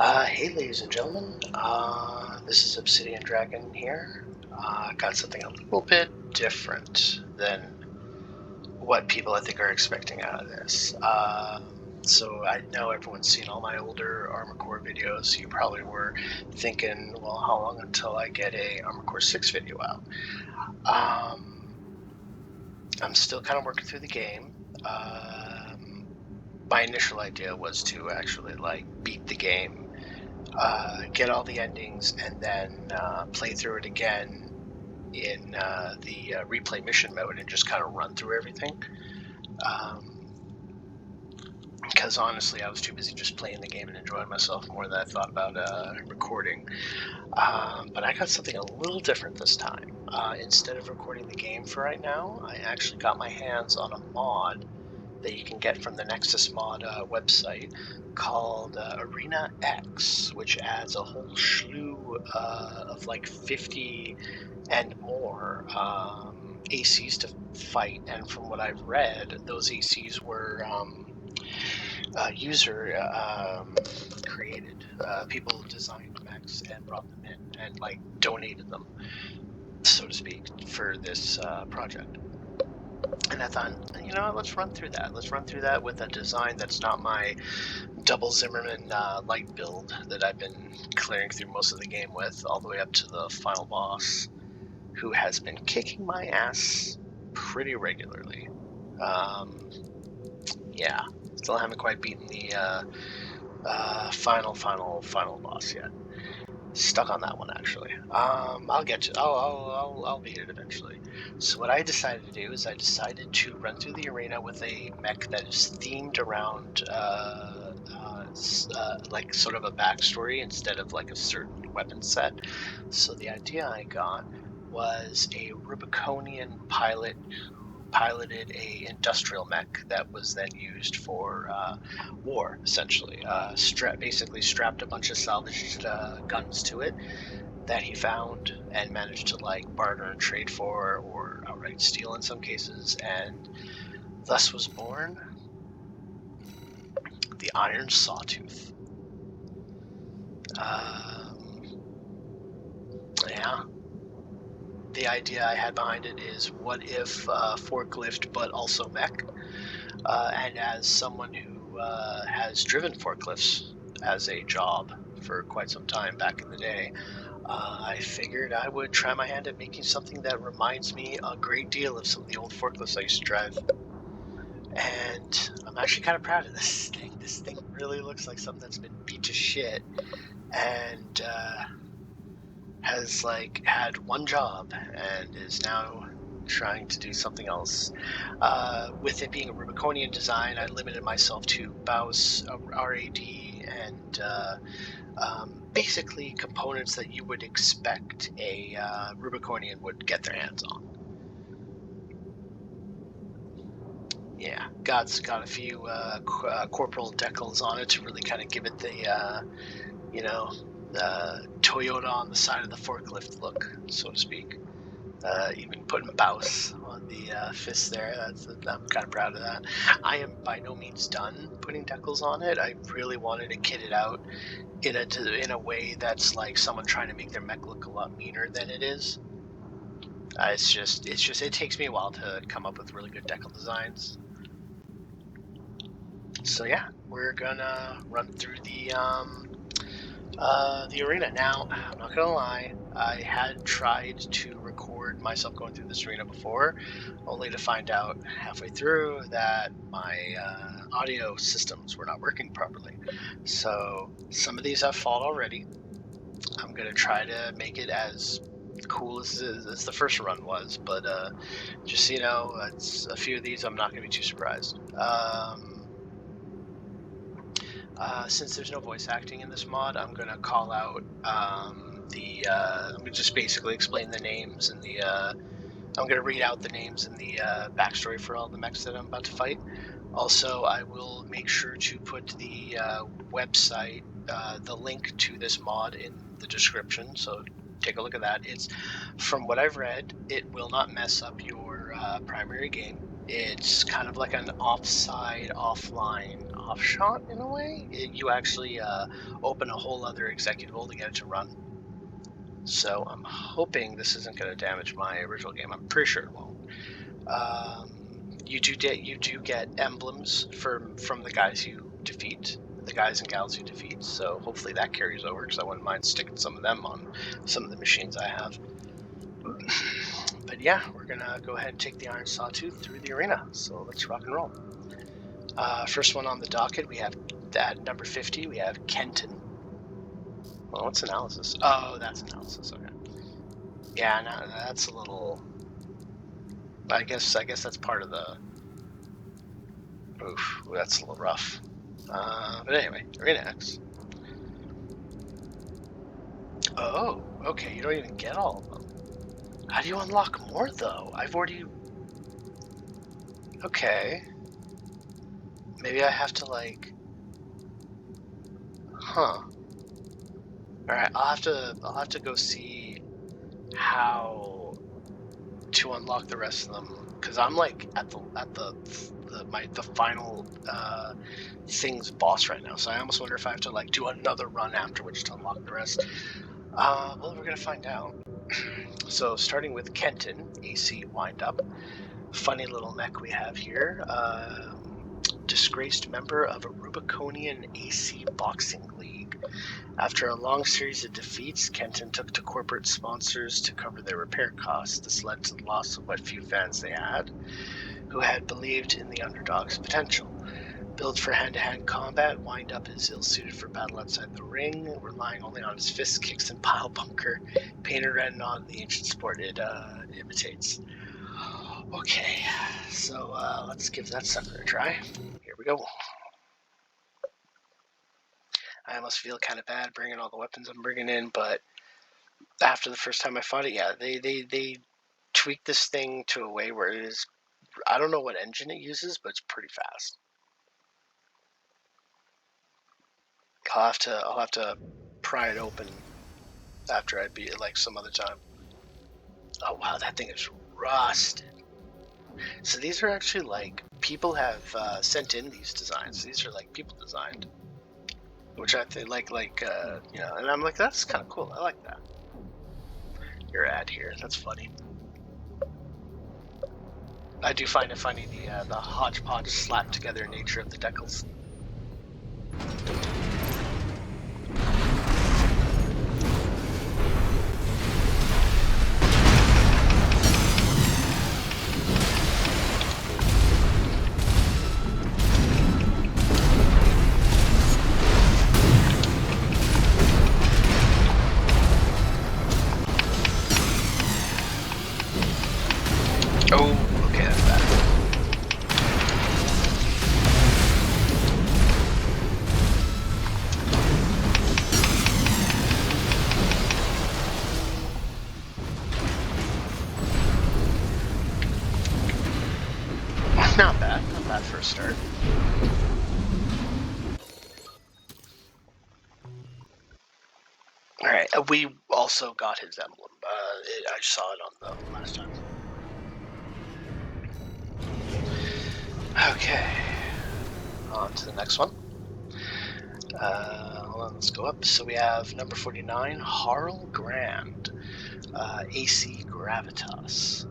Hey, ladies and gentlemen. This is Obsidian Dragon here. Got something a little bit different than what people I think are expecting out of this. So I know everyone's seen all my older Armor Core videos. You probably were thinking, well, how long until I get a Armor Core 6 video out? I'm still kind of working through the game. My initial idea was to actually beat the game, get all the endings, and then play through it again in the replay mission mode and just kind of run through everything. Because honestly, I was too busy just playing the game and enjoying myself more than I thought about recording. But I got something a little different this time. Instead of recording the game for right now, I actually got my hands on a mod that you can get from the Nexus mod website called Arena X, which adds a whole slew of 50 and more ACs to fight. And from what I've read, those ACs were user created. People designed mechs and brought them in and donated them, so to speak, for this project. And I thought, let's run through that. Let's run through that with a design that's not my double Zimmerman light build that I've been clearing through most of the game with, all the way up to the final boss, who has been kicking my ass pretty regularly. Yeah, still haven't quite beaten the final boss yet. Stuck on that one, actually. I'll get to. I'll beat it eventually. So what I decided to do is I decided to run through the arena with a mech that is themed around sort of a backstory instead of a certain weapon set. So the idea I got was a Rubiconian pilot who piloted a industrial mech that was then used for war, essentially. Basically strapped a bunch of salvaged guns to it that he found and managed to barter and trade for, or outright steal in some cases, and thus was born the Iron Sawtooth. Yeah. The idea I had behind it is, what if forklift but also mech? And as someone who has driven forklifts as a job for quite some time back in the day, I figured I would try my hand at making something that reminds me a great deal of some of the old forklifts I used to drive. And I'm actually kind of proud of this thing. This thing really looks like something that's been beat to shit and has had one job and is now trying to do something else. With it being a Rubiconian design, I limited myself to Baus, RAD, and basically components that you would expect a Rubiconian would get their hands on. Yeah, got a few corporal decals on it to really kind of give it the Toyota on the side of the forklift look, so to speak. Even putting Baus on the fist there, I'm kind of proud of that. I am by no means done putting decals on it. I really wanted to kit it out in a way that's like someone trying to make their mech look a lot meaner than it is. It takes me a while to come up with really good decal designs. So yeah, we're gonna run through the arena. Now, I'm not gonna lie, I had tried to record myself going through this arena before, only to find out halfway through that my audio systems were not working properly. So some of these have fault already. I'm gonna try to make it as cool as the first run was, but just so you know, it's a few of these I'm not gonna be too surprised. Since there's no voice acting in this mod, I'm going to call out I'm going to just basically explain the names and I'm going to read out the names and the backstory for all the mechs that I'm about to fight. Also, I will make sure to put the website, the link to this mod in the description, so take a look at that. It's, from what I've read, it will not mess up your primary game. It's kind of like an offside, offline, offshot in a way. You actually open a whole other executable to get it to run. So I'm hoping this isn't going to damage my original game. I'm pretty sure it won't. You do get emblems from the guys you defeat, the guys and gals you defeat. So hopefully that carries over, because I wouldn't mind sticking some of them on some of the machines I have. But yeah, we're gonna go ahead and take the Iron Sawtooth through the arena. So let's rock and roll. First one on the docket, we have at number 50. We have Kenton. Well, what's analysis? Oh, that's analysis. Okay. Yeah, no, that's a little. I guess that's part of the. Oof, that's a little rough. But anyway, arena X. Oh, okay. You don't even get all of them. How do you unlock more though? I've already. Okay. Maybe I have to like. Huh. All right, I'll have to go see how to unlock the rest of them, because I'm like at the final things boss right now. So I almost wonder if I have to like do another run afterwards to unlock the rest. Well, we're gonna find out. So starting with Kenton, AC wind up. Funny little mech we have here. Disgraced member of a Rubiconian AC boxing league. After a long series of defeats, Kenton took to corporate sponsors to cover their repair costs. This led to the loss of what few fans they had, who had believed in the underdog's potential. Built for hand-to-hand combat, Wind Up is ill-suited for battle outside the ring, relying only on his fists, kicks, and pile bunker. Painted red and on the ancient sport it imitates. Okay, so let's give that sucker a try. Here we go. I almost feel kind of bad bringing all the weapons I'm bringing in, but after the first time I fought it, yeah, they tweaked this thing to a way where it is. I don't know what engine it uses, but it's pretty fast. I'll have to pry it open after I beat it like some other time. Oh wow, that thing is rusted. So these are actually like people have sent in these designs. These are like people designed, which I think like you know, and I'm like, that's kind of cool. I like that. Your ad here, that's funny. I do find it funny the hodgepodge slapped together nature of the decals. Oh, okay, that's bad. Not bad for a start. All right, we also got his emblem. I saw it on the last time. Okay, on to the next one. Hold on, let's go up. So we have number 49, Harl Grand, AC Gravitas,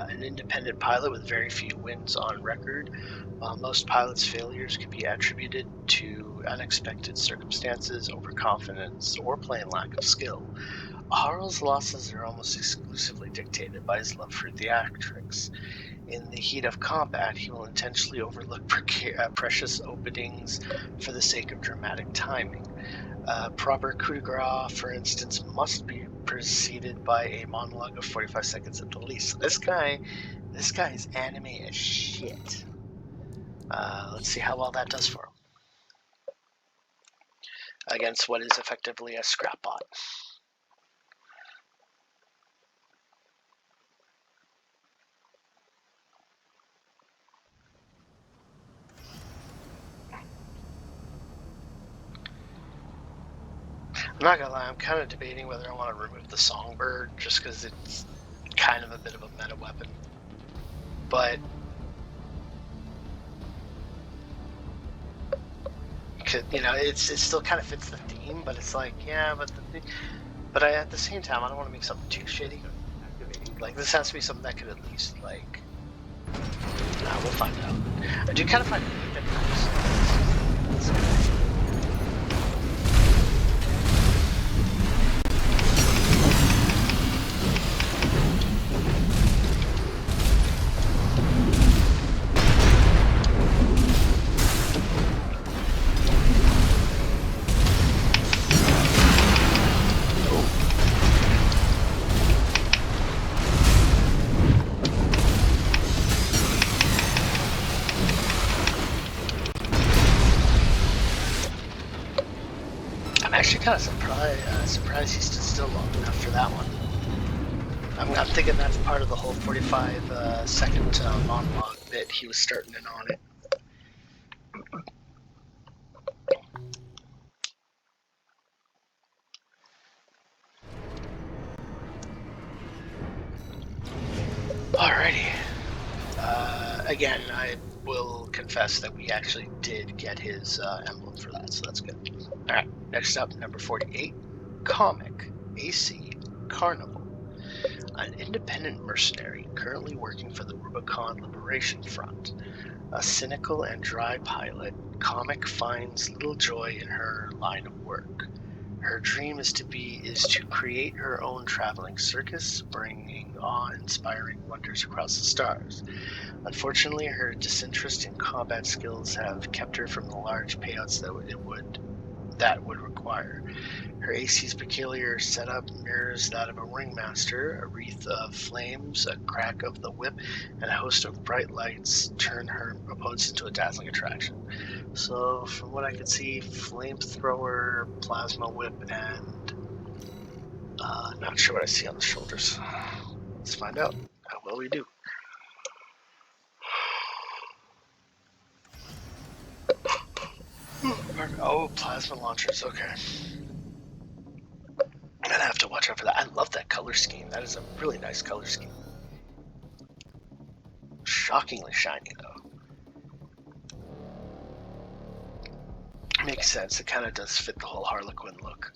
an independent pilot with very few wins on record. While most pilots' failures can be attributed to unexpected circumstances, overconfidence, or plain lack of skill, Harl's losses are almost exclusively dictated by his love for theatrics. In the heat of combat, he will intentionally overlook precious openings for the sake of dramatic timing. Proper coup de grace, for instance, must be preceded by a monologue of 45 seconds at the least. So this guy is anime as shit. Let's see how well that does for him against what is effectively a scrap bot. I'm not gonna lie, I'm kind of debating whether I want to remove the Songbird just because it's kind of a bit of a meta weapon. But You know, it still kind of fits the theme, but it's like, yeah, but at the same time, I don't want to make something too shitty. Like, this has to be something that could at least, like, we'll find out. I do kind of find it even nice. I'm actually kind of surprised he stood still long enough for that one. I'm thinking that's part of the whole 45-second monologue bit he was starting in on it. Alrighty. Again, I will confess that we actually did get his emblem for that, so that's good. Alright, next up, number 48, Comic, AC, Carnival. An independent mercenary currently working for the Rubicon Liberation Front. A cynical and dry pilot, Comic finds little joy in her line of work. Her dream is to create her own traveling circus, bringing awe-inspiring wonders across the stars. Unfortunately, her disinterest in combat skills have kept her from the large payouts that would require. Her AC's peculiar setup mirrors that of a ringmaster. A wreath of flames, a crack of the whip, and a host of bright lights turn her opponents into a dazzling attraction. So, from what I could see, flamethrower, plasma whip, and not sure what I see on the shoulders. Let's find out. How well we do. Oh, plasma launchers. Okay. I'm gonna have to watch out for that. I love that color scheme. That is a really nice color scheme. Shockingly shiny, though. Makes sense. It kind of does fit the whole Harlequin look.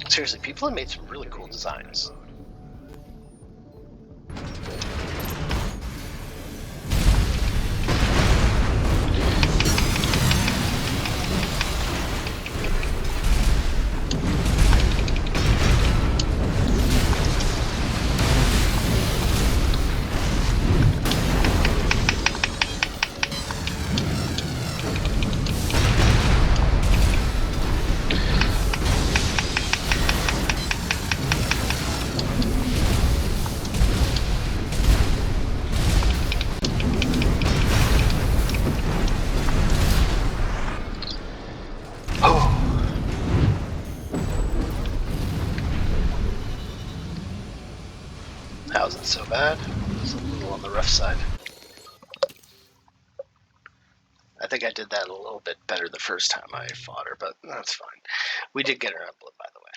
Seriously, people have made some really cool designs. That wasn't so bad. It was a little on the rough side. I think I did that a little bit better the first time I fought her, but that's fine. We did get her emblem, by the way.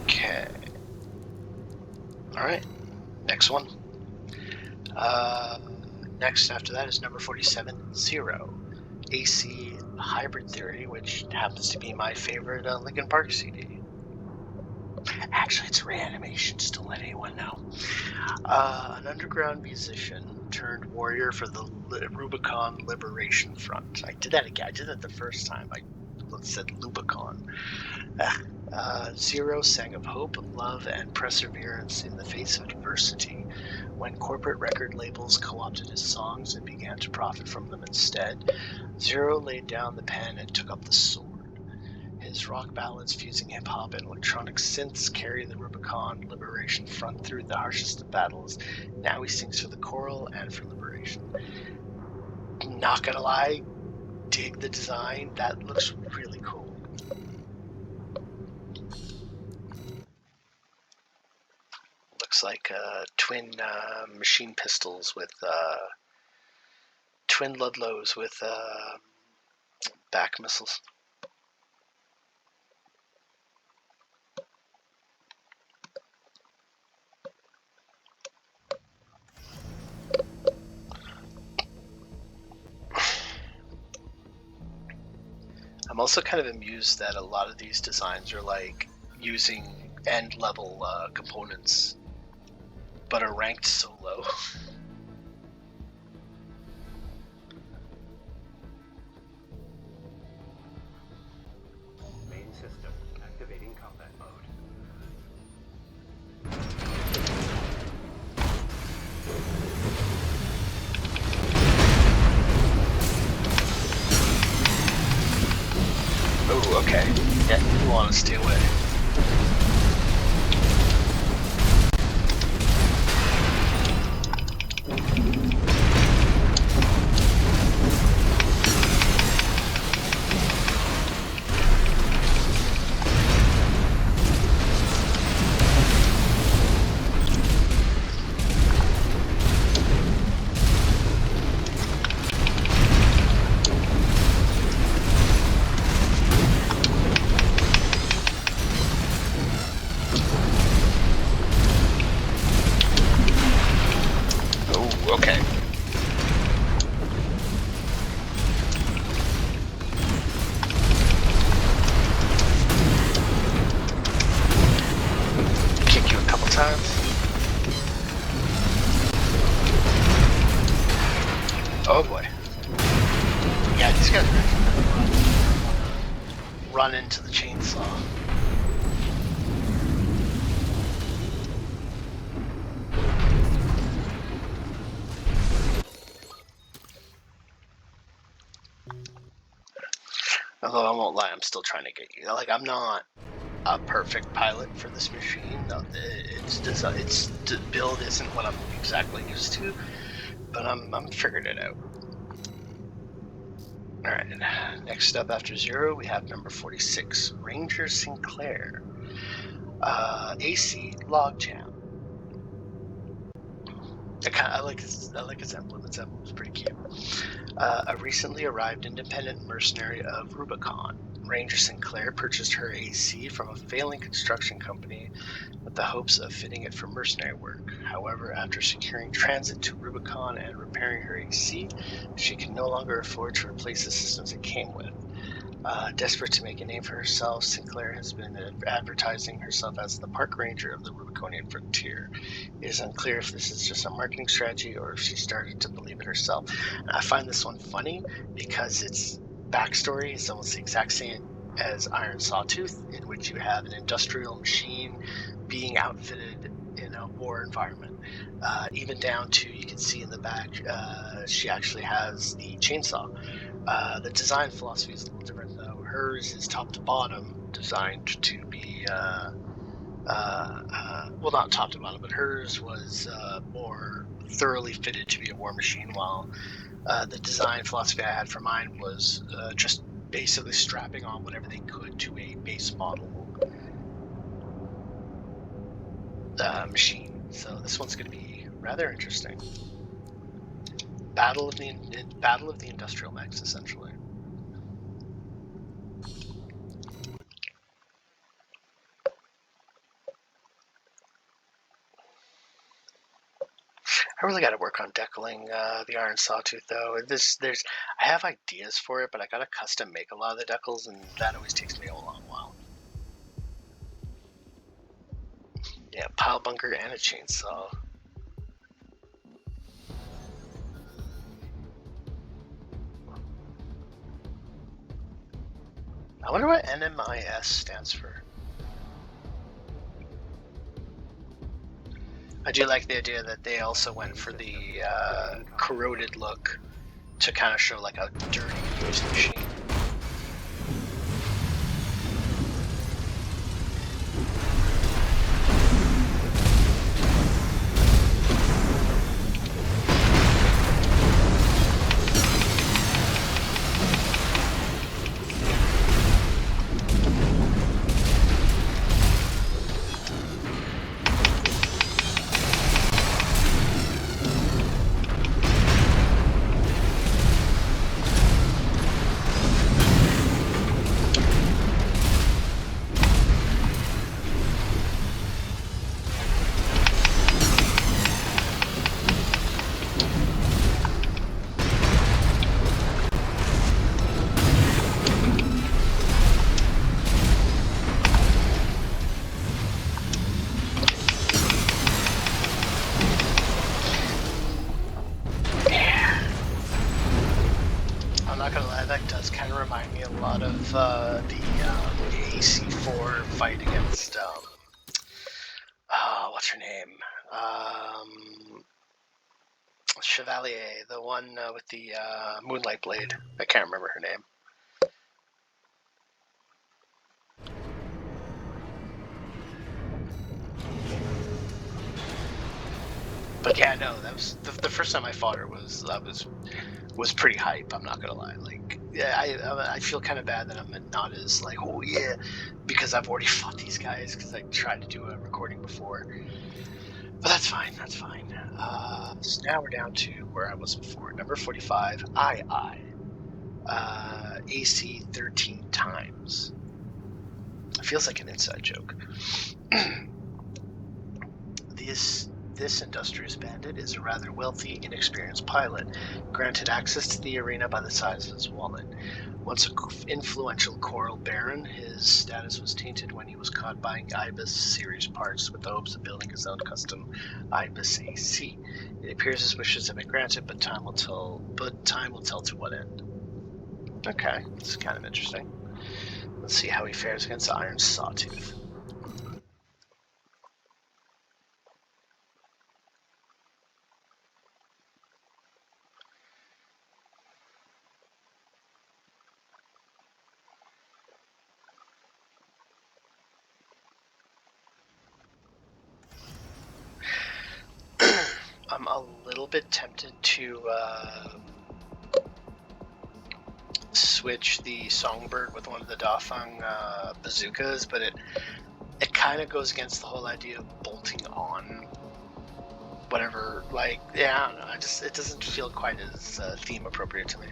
Okay. Alright. Next one. Next after that is number 47, Zero. AC Hybrid Theory, which happens to be my favorite Linkin Park CD. Actually, it's Reanimation, just to let anyone know. An underground musician turned warrior for the Rubicon Liberation Front. I did that again. I did that the first time. I said Rubicon. Zero sang of hope, love, and perseverance in the face of adversity. When corporate record labels co-opted his songs and began to profit from them instead, Zero laid down the pen and took up the sword. His rock ballads fusing hip-hop and electronic synths carry the Rubicon Liberation Front through the harshest of battles. Now he sings for the choral and for liberation. Not gonna lie, dig the design. That looks really cool. Looks like twin machine pistols with twin Ludlows with back missiles. I'm also kind of amused that a lot of these designs are like using end level components, but are ranked so low. Main system activating combat mode. Oh, okay. Yeah, you want to stay away. Okay. Kick you a couple times. Oh boy. Yeah, these guys run into the chainsaw. Although I won't lie, I'm still trying to get you. Like, I'm not a perfect pilot for this machine. Its build isn't what I'm exactly used to, but I'm figuring it out. All right. Next up after 0, we have number 46, Ranger Sinclair, AC Logjam. I like its emblem. Its emblem is pretty cute. A recently arrived independent mercenary of Rubicon, Ranger Sinclair purchased her AC from a failing construction company with the hopes of fitting it for mercenary work. However, after securing transit to Rubicon and repairing her AC, she can no longer afford to replace the systems it came with. Desperate to make a name for herself, Sinclair has been advertising herself as the park ranger of the Rubiconian frontier. It is unclear if this is just a marketing strategy or if she started to believe it herself. And I find this one funny because its backstory is almost the exact same as Iron Sawtooth, in which you have an industrial machine being outfitted in a war environment. Even down to, you can see in the back, she actually has the chainsaw. The design philosophy is a little different, though. Hers is top to bottom designed to be, well, not top to bottom, but hers was more thoroughly fitted to be a war machine, while the design philosophy I had for mine was just basically strapping on whatever they could to a base model machine. So this one's going to be rather interesting. Battle of the industrial mechs, essentially. I really got to work on decaling the Iron Sawtooth, though. I have ideas for it, but I got to custom make a lot of the decals, and that always takes me a long while. Yeah, pile bunker and a chainsaw. I wonder what NMIS stands for. I do like the idea that they also went for the corroded look to kind of show like a dirty used machine. does kind of remind me a lot of the AC4 fight against what's her name? Chevalier, the one with the moonlight blade. I can't remember her name. But yeah, no, that was the first time I fought her was pretty hype. I'm not gonna lie. Like, yeah, I feel kind of bad that I'm not as like, oh yeah, because I've already fought these guys because I tried to do a recording before. But that's fine. That's fine. So now we're down to where I was before. Number 45. AC 13 times. It feels like an inside joke. This industrious bandit is a rather wealthy, inexperienced pilot, granted access to the arena by the size of his wallet. Once an influential coral baron, his status was tainted when he was caught buying IBIS series parts with the hopes of building his own custom IBIS AC. It appears his wishes have been granted, but time will tell to what end. Okay, this is kind of interesting. Let's see how he fares against Iron Sawtooth. I'm a little bit tempted to switch the Songbird with one of the Dafeng bazookas, but it kind of goes against the whole idea of bolting on whatever. Like, yeah, I don't know. It doesn't feel quite as theme appropriate to me.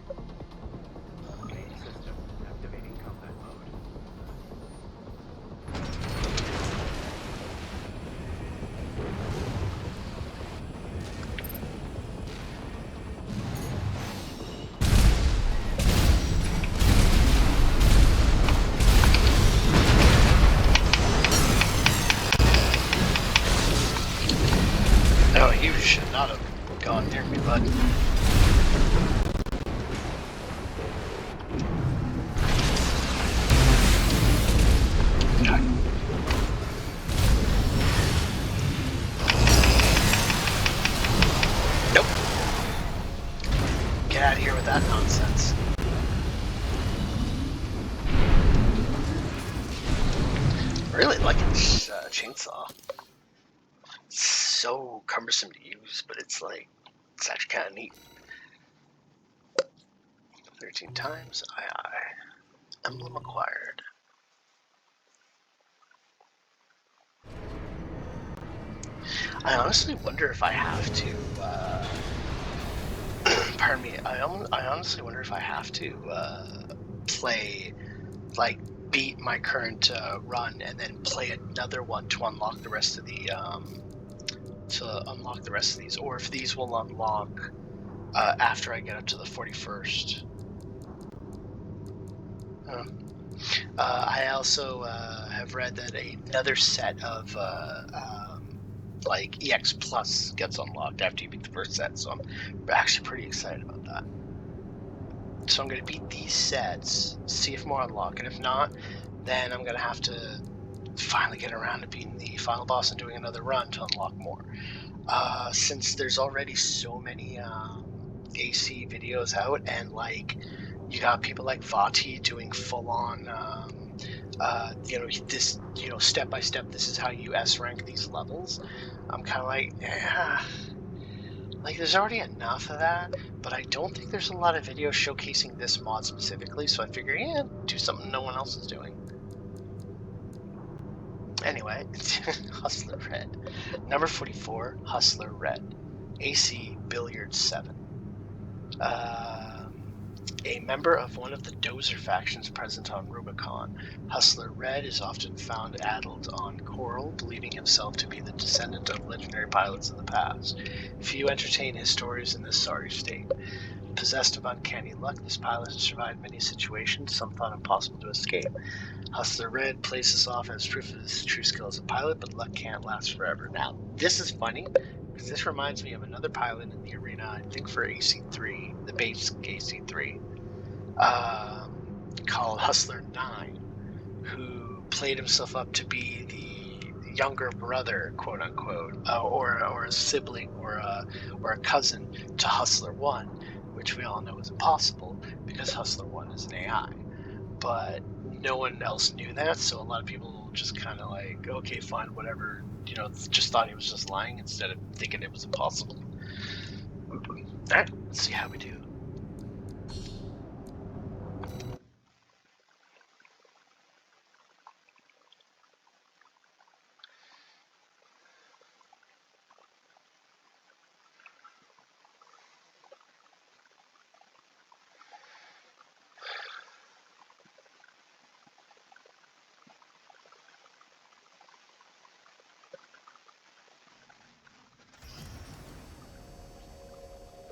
Gauge system activating combat mode. No, you should not have gone near me, bud. Nope. Get out of here with that nonsense. Really liking this chainsaw. It's so cumbersome to use, but it's actually kind of neat. 13 times, aye. Emblem acquired. I honestly wonder if I have to, pardon me, I honestly wonder if I have to play, like, beat my current run and then play another one to unlock the rest of the, these, or if these will unlock after I get up to the 41st. I also have read that another set of like EX Plus gets unlocked after you beat the first set, so I'm actually pretty excited about that. So I'm going to beat these sets, see if more unlock, and if not, then I'm going to have to finally get around to beating the final boss and doing another run to unlock more. Since there's already so many AC videos out, and like you got people like Vati doing full-on, this, step by step, this is how you S rank these levels. I'm kind of like, like there's already enough of that, but I don't think there's a lot of videos showcasing this mod specifically, so I figure, yeah, do something no one else is doing. Anyway, Hustler Red. Number 44, Hustler Red. AC Billiard 7. A member of one of the Dozer factions present on Rubicon, Hustler Red is often found addled on Coral, believing himself to be the descendant of legendary pilots of the past. Few entertain his stories in this sorry state. Possessed of uncanny luck, this pilot has survived many situations some thought impossible to escape. Hustler Red plays this off as proof of his true skill as a pilot, but luck can't last forever. Now, this is funny, because this reminds me of another pilot in the arena, I think for AC3, the base AC3. called Hustler 9, who played himself up to be the younger brother, quote unquote, or a sibling or a cousin to Hustler 1, which we all know is impossible because Hustler 1 is an AI. But no one else knew that, so a lot of people just kind of like, okay, fine, whatever, just thought he was just lying instead of thinking it was impossible. Alright, let's see how we do.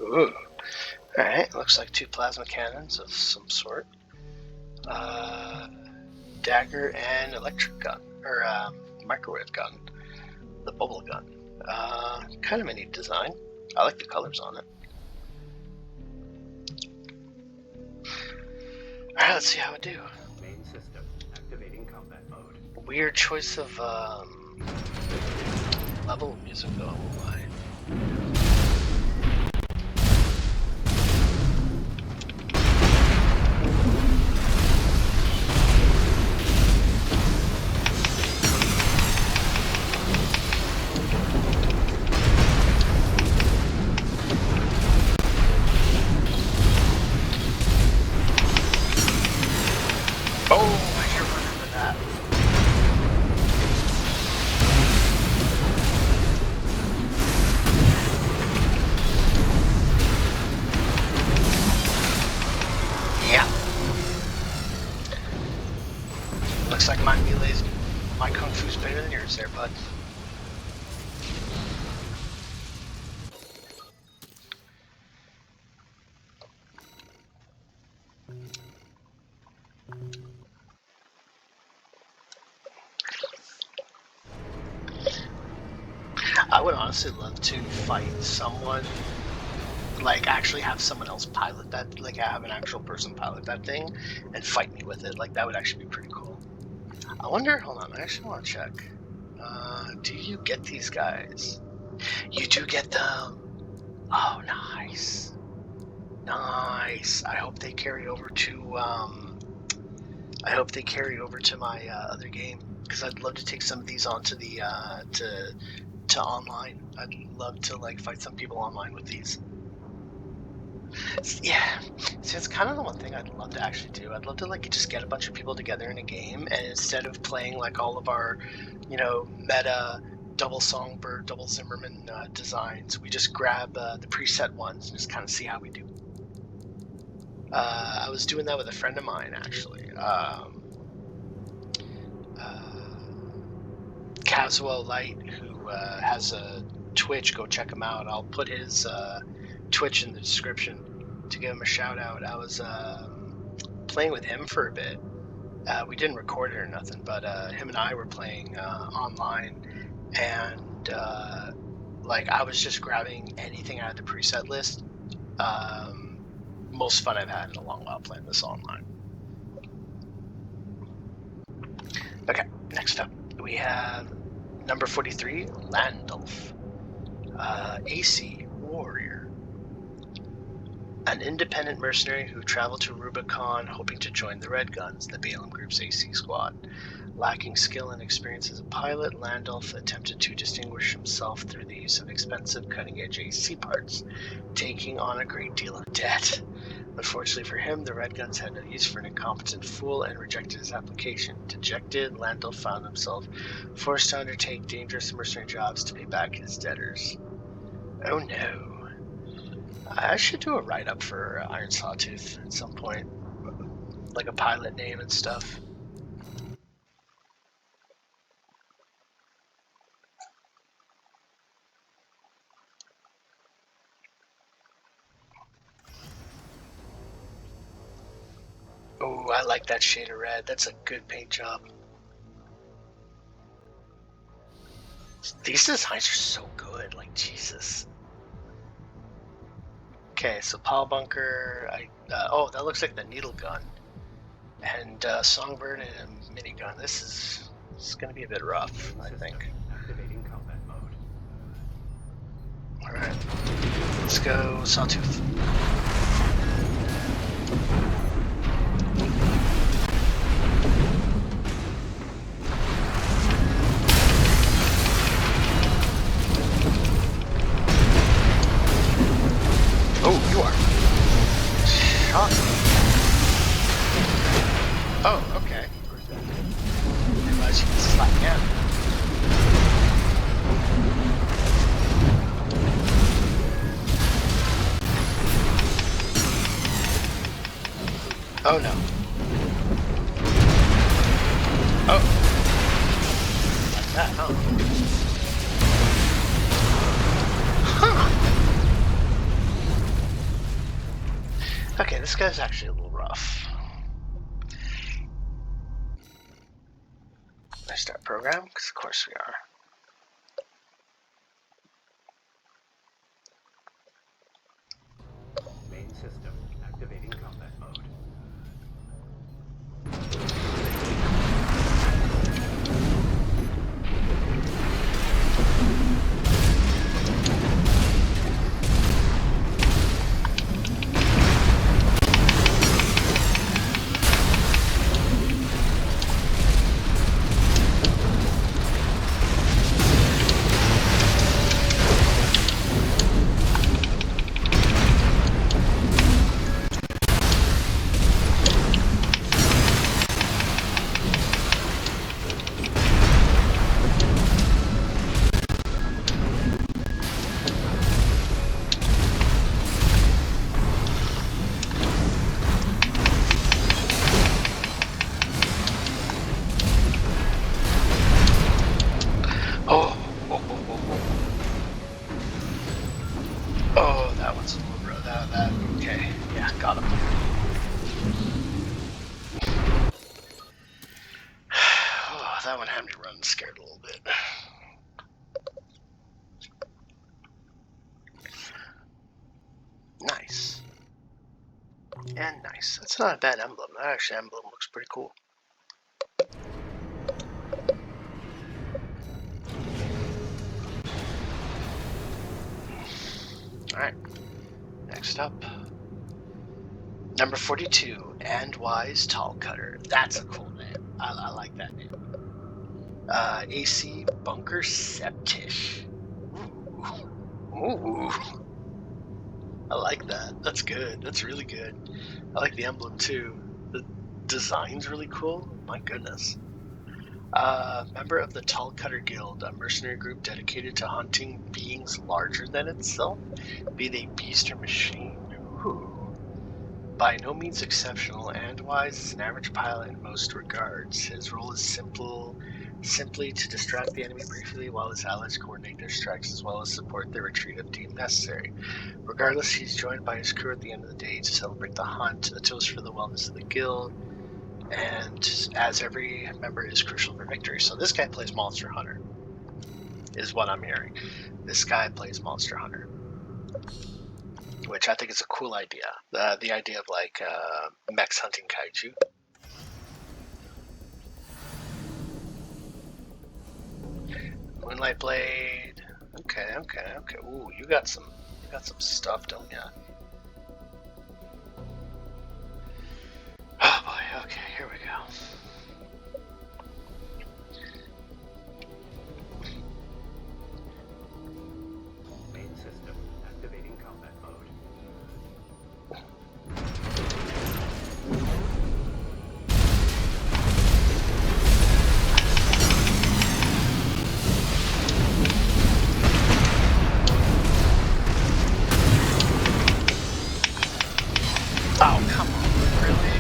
Ooh. Alright, looks like 2 plasma cannons of some sort. Dagger and electric gun, or microwave gun. The bubble gun. Kind of a neat design. I like the colors on it. Alright, let's see how it do. Main system activating combat mode. Weird choice of level of music though. Why? Looks like my kung fu's better than yours there, bud. I would honestly love to fight someone, like actually have someone else pilot that, like have an actual person pilot that thing and fight me with it. Like that would actually be pretty cool. I wonder, hold on, I actually want to check. Do you get these guys? You do get them. Oh, nice. Nice. I hope they carry over to my other game, because I'd love to take some of these onto the to online. I'd love to like fight some people online with these. Yeah, see, it's kind of the one thing I'd love to actually do. I'd love to like just get a bunch of people together in a game, and instead of playing like all of our, meta double Songbird, double Zimmerman designs, we just grab the preset ones and just kind of see how we do. I was doing that with a friend of mine actually. Casual Light, who has a Twitch, go check him out. I'll put his Twitch in the description to give him a shout out. I was playing with him for a bit. We didn't record it or nothing, but him and I were playing online, and like I was just grabbing anything out of the preset list. Most fun I've had in a long while playing this online. Okay, next up we have number 43, Landulf, AC Warrior. An independent mercenary who traveled to Rubicon hoping to join the Red Guns, the Balaam Group's AC squad. Lacking skill and experience as a pilot, Landulf attempted to distinguish himself through the use of expensive cutting-edge AC parts, taking on a great deal of debt. Unfortunately for him, the Red Guns had no use for an incompetent fool and rejected his application. Dejected, Landulf found himself forced to undertake dangerous mercenary jobs to pay back his debtors. Oh no. I should do a write-up for Iron Sawtooth at some point, like a pilot name and stuff. Oh, I like that shade of red. That's a good paint job. These designs are so good, like Jesus. Okay, so Paul Bunker. Oh, that looks like the needle gun. And Songbird and a minigun. This is going to be a bit rough, I think. Activating combat mode. All right, let's go Sawtooth. Oh, you are shot. Oh, okay. I realize you can slap again. Oh no. Oh. Like that, huh? Huh. Okay, this guy's actually a little rough. I start program? Because of course we are. Main system activating combat mode. Oh, that one's a little rough. That okay. Yeah, got him. Oh, that one had me running scared a little bit. Nice. And nice. That's not a bad emblem. That actually emblem looks pretty cool. Alright. Next up. Number 42, And Wise Tall Cutter. That's a cool name. I like that name. AC Bunker Septish. Ooh. I like that. That's good. That's really good. I like the emblem too. The design's really cool. My goodness. Member of the Tall Cutter Guild, a mercenary group dedicated to hunting beings larger than itself, be they beast or machine. Ooh. By no means exceptional, Andwise is an average pilot in most regards. His role is simply to distract the enemy briefly while his allies coordinate their strikes as well as support their retreat if deemed necessary. Regardless, he's joined by his crew at the end of the day to celebrate the hunt, a toast for the wellness of the guild, and as every member is crucial for victory. So this guy plays Monster Hunter, is what I'm hearing. This guy plays Monster Hunter, which I think is a cool idea. The idea of like mechs hunting kaiju. Moonlight Blade. Okay. Ooh, you got some stuff, don't ya? Oh boy. Okay, here we go. Main system activating combat mode. Oh, come on, really?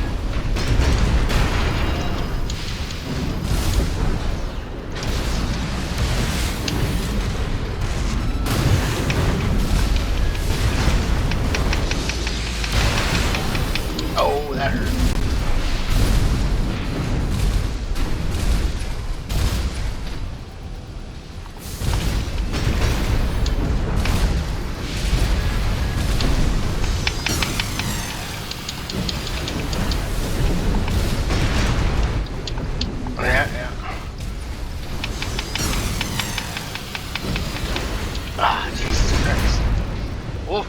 Whoa.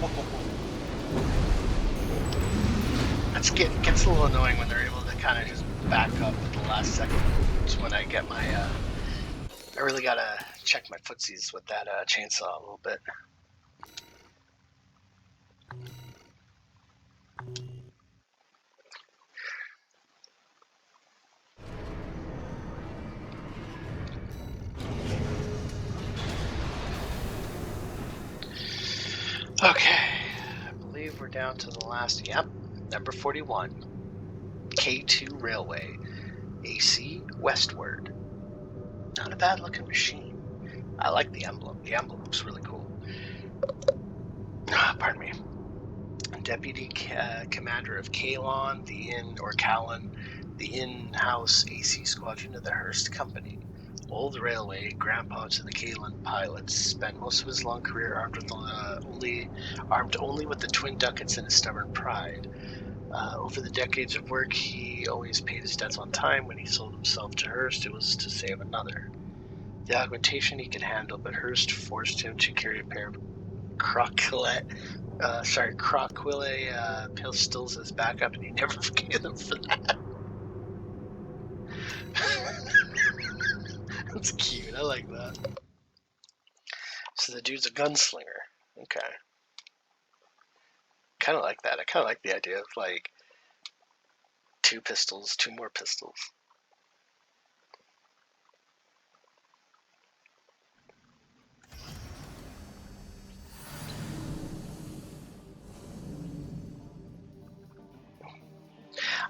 Gets a little annoying when they're able to kind of just back up at the last second. It's when I get my, I really gotta check my footsies with that chainsaw a little bit. Okay, I believe we're down to the last, yep, number 41. K2 Railway, AC westward. Not a bad looking machine. I like the emblem. The emblem looks really cool. Pardon me. Deputy Commander of Kalon, Callan, the in-house AC squadron of the Hearst Company. Old railway, grandpa to the Kalon pilots, spent most of his long career armed only with the twin ducats and a stubborn pride. Over the decades of work, he always paid his debts on time. When he sold himself to Hearst, it was to save another. The augmentation he could handle, but Hearst forced him to carry a pair of Croquille pistols as backup, and he never forgave them for that. That's cute. I like that. So the dude's a gunslinger. Okay. Kind of like that. I kind of like the idea of like two more pistols.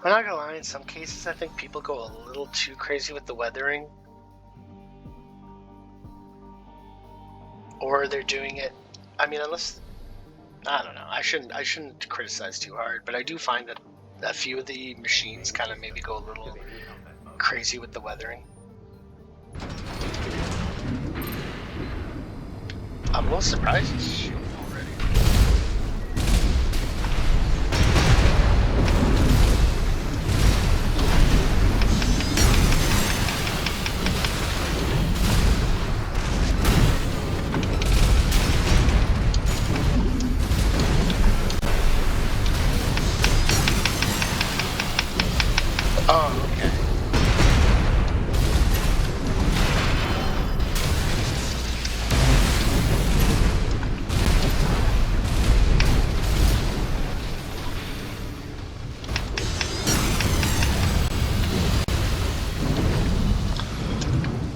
I'm not gonna lie, in some cases I think people go a little too crazy with the weathering. Or they're doing it, I mean, unless, I don't know, I shouldn't criticize too hard, but I do find that a few of the machines kind of maybe go a little crazy with the weathering. I'm a little surprised it's shooting already. Oh, okay.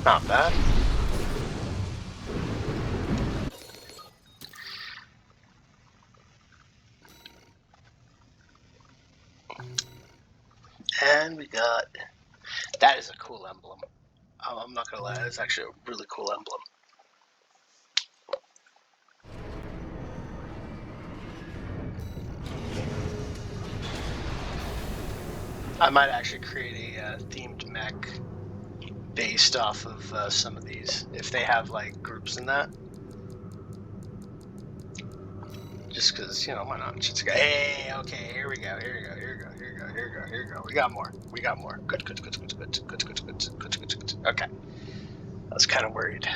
Not bad. And we got, that is a cool emblem. I'm not gonna lie, that's actually a really cool emblem. I might actually create a themed mech based off of some of these, if they have like groups in that. Just because, you know, why not? Just go, hey, okay, here we go. We got more. Good. Okay. I was kind of worried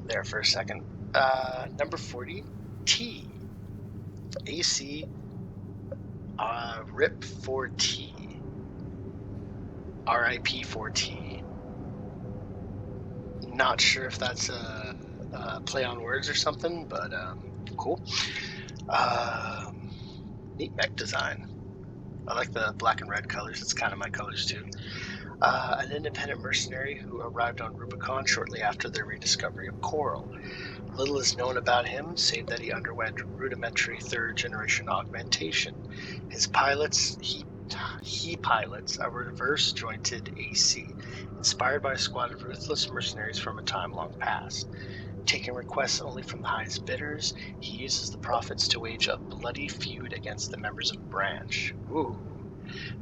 there for a second. Number 40, T. AC RIP 4T. RIP 4T. Not sure if that's a play on words or something, but cool. Neat mech design. I like the black and red colors. It's kind of my colors too. An independent mercenary who arrived on Rubicon shortly after the rediscovery of Coral. Little is known about him, save that he underwent rudimentary third-generation augmentation. His pilots, he pilots a reverse-jointed AC, inspired by a squad of ruthless mercenaries from a time long past. Taking requests only from the highest bidders, he uses the profits to wage a bloody feud against the members of Branch. Ooh.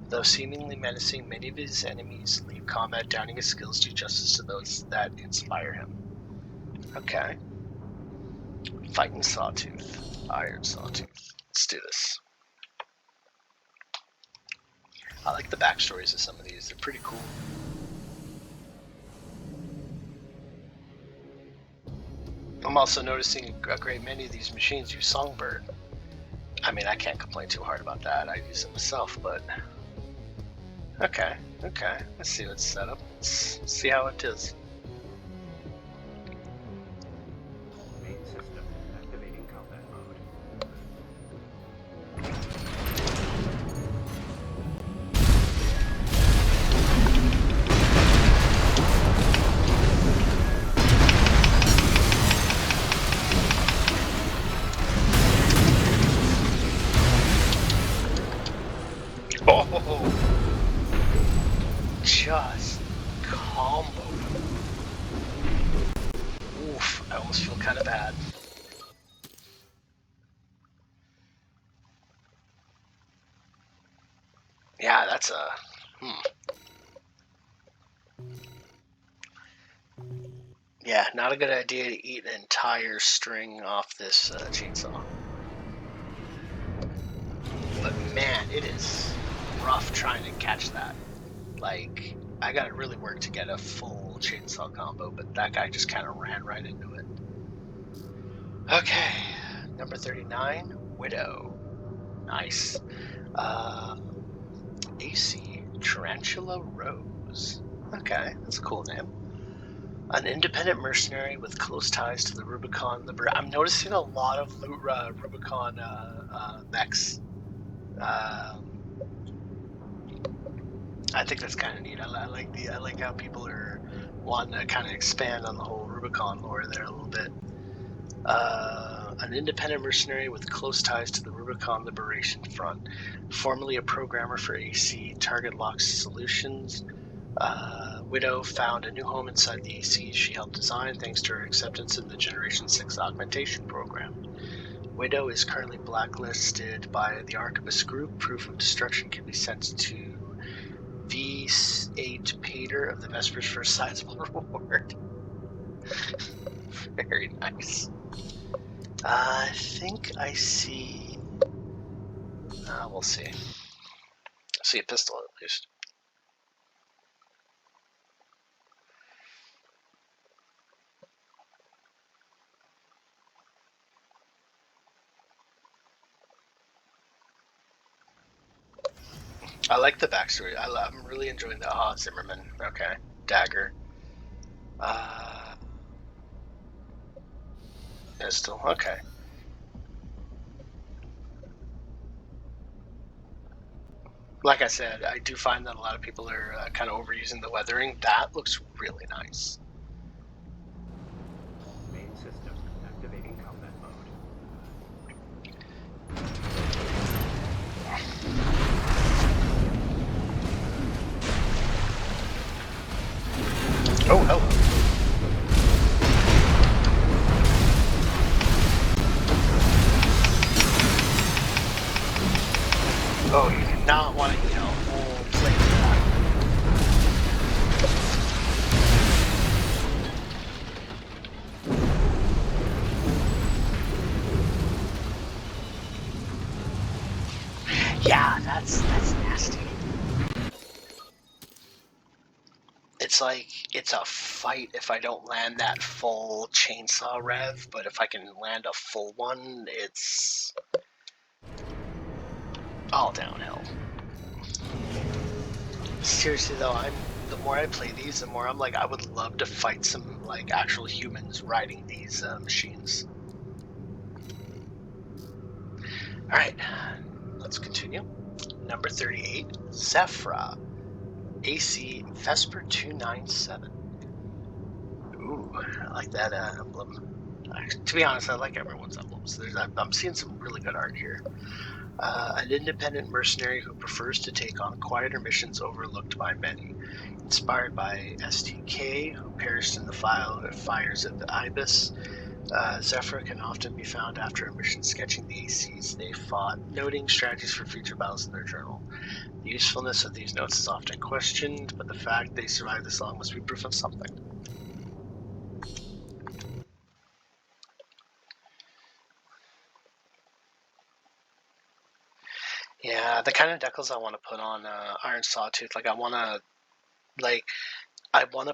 Though seemingly menacing, many of his enemies leave combat, downing his skills, do justice to those that inspire him. Okay. Fighting Sawtooth. Iron Sawtooth. Let's do this. I like the backstories of some of these. They're pretty cool. I'm also noticing a great many of these machines use Songbird. I mean, I can't complain too hard about that. I use it myself, but okay. Let's see what's set up. Let's see how it is. Main system activating combat mode. Oh, just combo. Oof, I almost feel kind of bad. Yeah, that's a... Yeah, not a good idea to eat an entire string off this chainsaw. But man, it is rough trying to catch that. Like, I gotta really work to get a full chainsaw combo, but that guy just kind of ran right into it. Okay, number 39, Widow. Nice. AC, Tarantula Rose. Okay, that's a cool name. An independent mercenary with close ties to the Rubicon Liber. I'm noticing a lot of Rubicon mechs. I think that's kind of neat. I like how people are wanting to kind of expand on the whole Rubicon lore there a little bit. An independent mercenary with close ties to the Rubicon Liberation Front, formerly a programmer for AC Target Lock Solutions. Widow found a new home inside the AC she helped design thanks to her acceptance in the Generation 6 augmentation program. Widow is currently blacklisted by the Archibus Group. Proof of destruction can be sent to V8 Pater of the Vespers for a sizable reward. Very nice. I think I see... we'll see. I see a pistol at least. I like the backstory. I'm really enjoying the Zimmerman. Okay. Dagger. Pistol. Okay. Like I said, I do find that a lot of people are kind of overusing the weathering. That looks really nice. Main system activating combat mode. Oh, hello. Oh, you do not want to eat a whole plate of that. Yeah, that's nasty. It's like, it's a fight if I don't land that full chainsaw rev, but if I can land a full one, it's all downhill. Seriously though, the more I play these, the more I'm like, I would love to fight some like actual humans riding these machines. All right, let's continue. Number 38, Zephyra, AC Vesper 297. Ooh, I like that emblem. To be honest, I like everyone's emblems. I'm seeing some really good art here. An independent mercenary who prefers to take on quieter missions overlooked by many. Inspired by STK, who perished in the fires of the Ibis, Zephyr can often be found after a mission sketching the ACs they fought, noting strategies for future battles in their journal. The usefulness of these notes is often questioned, but the fact they survived this long must be proof of something. Yeah, the kind of decals I want to put on Iron Sawtooth, like I want to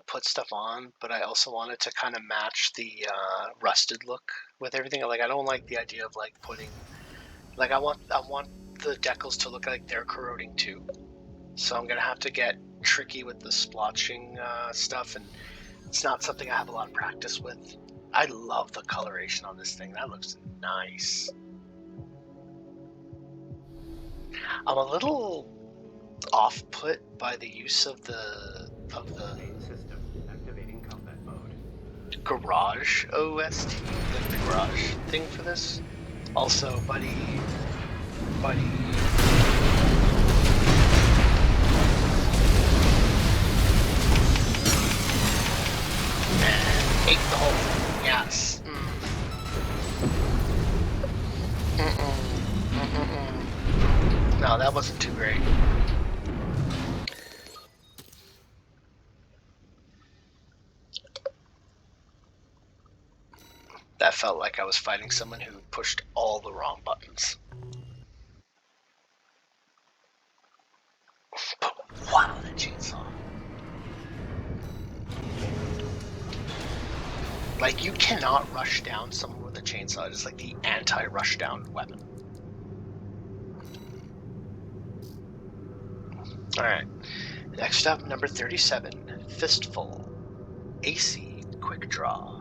put stuff on, but I also want it to kind of match the rusted look with everything. Like I don't like the idea of like putting Like I want the decals to look like they're corroding too. So I'm gonna have to get tricky with the splotching stuff, and it's not something I have a lot of practice with. I love the coloration on this thing. That looks nice. I'm a little off-put by the use of the Main system activating combat mode. garage OST, like the garage thing for this. Also, buddy. And ate the whole thing. Yes. No, that wasn't too great. That felt like I was fighting someone who pushed all the wrong buttons. But wow, that chainsaw. Like, you cannot rush down someone with a chainsaw. It is like the anti-rush down weapon. Alright. Next up, number 37, Fistful. AC, quick draw.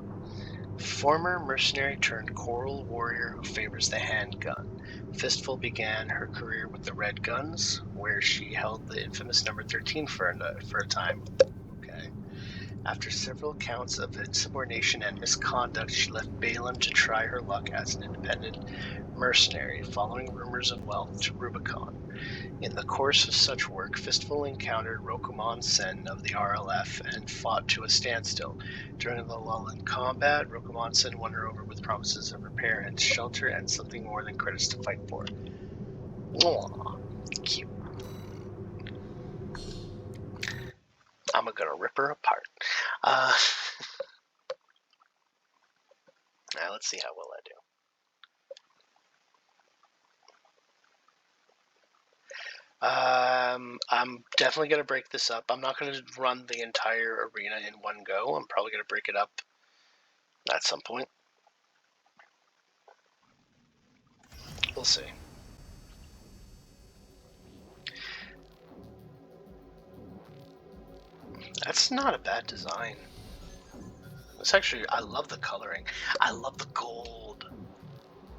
Former mercenary turned choral warrior who favors the handgun. Fistful began her career with the Red Guns, where she held the infamous number 13 for a time. Okay. After several counts of insubordination and misconduct, she left Balaam to try her luck as an independent mercenary, following rumors of wealth to Rubicon. In the course of such work, Fistful encountered Rokumon Sen of the RLF and fought to a standstill. During the lull in combat, Rokumon Sen won her over with promises of repair and shelter and something more than credits to fight for. Aww, cute. I'm gonna rip her apart. Now let's see how well I do. I'm definitely going to break this up. I'm not going to run the entire arena in one go. I'm probably going to break it up at some point. We'll see. That's not a bad design. It's actually, I love the coloring. I love the gold.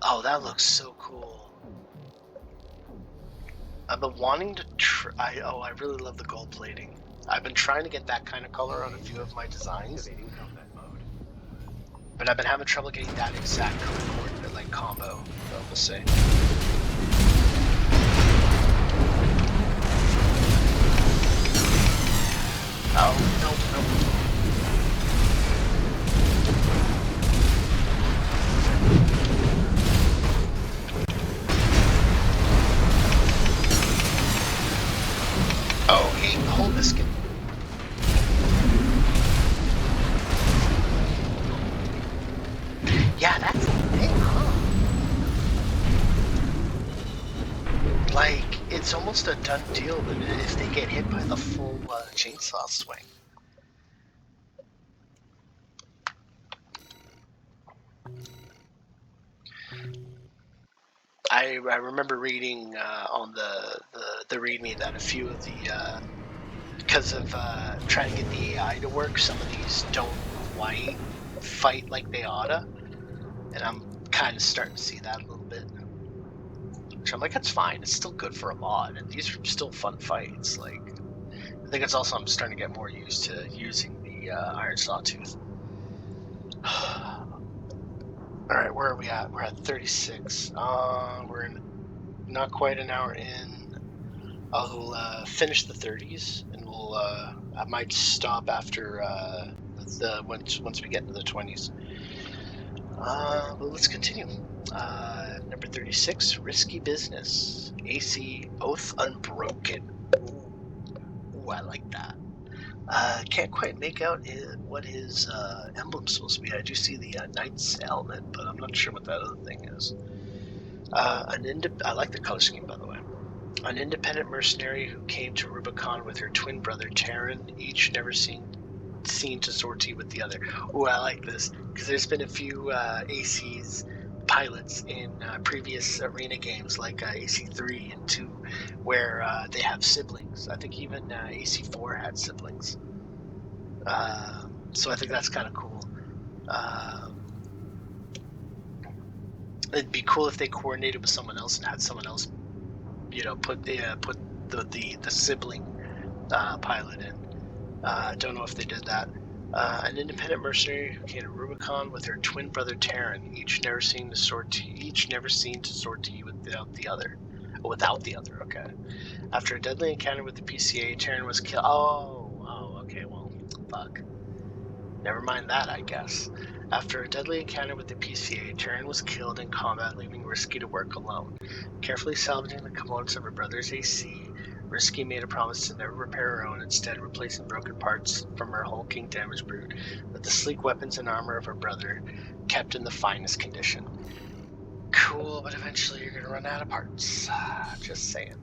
Oh, that looks so cool. I've been wanting to try. Oh, I really love the gold plating. I've been trying to get that kind of color on a few of my designs, but I've been having trouble getting that exact color coordinate, like combo. So we'll see. Oh, no. Oh, he ate the whole biscuit. Yeah, that's the thing, huh? Like, it's almost a done deal if they get hit by the full chainsaw swing. I remember reading on the README that a few of the because of trying to get the AI to work, some of these don't quite fight like they oughta, and I'm kind of starting to see that a little bit. Which I'm like, that's fine. It's still good for a mod, and these are still fun fights. Like, I think it's also I'm starting to get more used to using the Iron Sawtooth. Alright, where are we at? We're at 36. We're not quite an hour in. I'll finish the 30s, and we'll I might stop after once we get into the 20s. But let's continue. Number 36, Risky Business. AC Oath Unbroken. Ooh, I like that. Can't quite make out what his emblem's supposed to be. I do see the Knight's helmet, but I'm not sure what that other thing is. I like the color scheme, by the way. An independent mercenary who came to Rubicon with her twin brother Taryn, each never seen to sortie with the other. Ooh, I like this, because there's been a few ACs pilots in previous arena games like AC3 and 2, where they have siblings. I think even AC4 had siblings. So I think that's kind of cool. It'd be cool if they coordinated with someone else and had someone else, put the sibling pilot in. Don't know if they did that. An independent mercenary who came to Rubicon with her twin brother Terran, each never seen to sortie without the other. Okay. After a deadly encounter with the PCA, Terran was killed. Oh, okay. Well, fuck. Never mind that, I guess. After a deadly encounter with the PCA, Terran was killed in combat, leaving Risky to work alone. Carefully salvaging the components of her brother's AC, Risky made a promise to never repair her own, instead replacing broken parts from her hulking damage brood with the sleek weapons and armor of her brother, kept in the finest condition. Cool, but eventually you're gonna run out of parts. Just saying.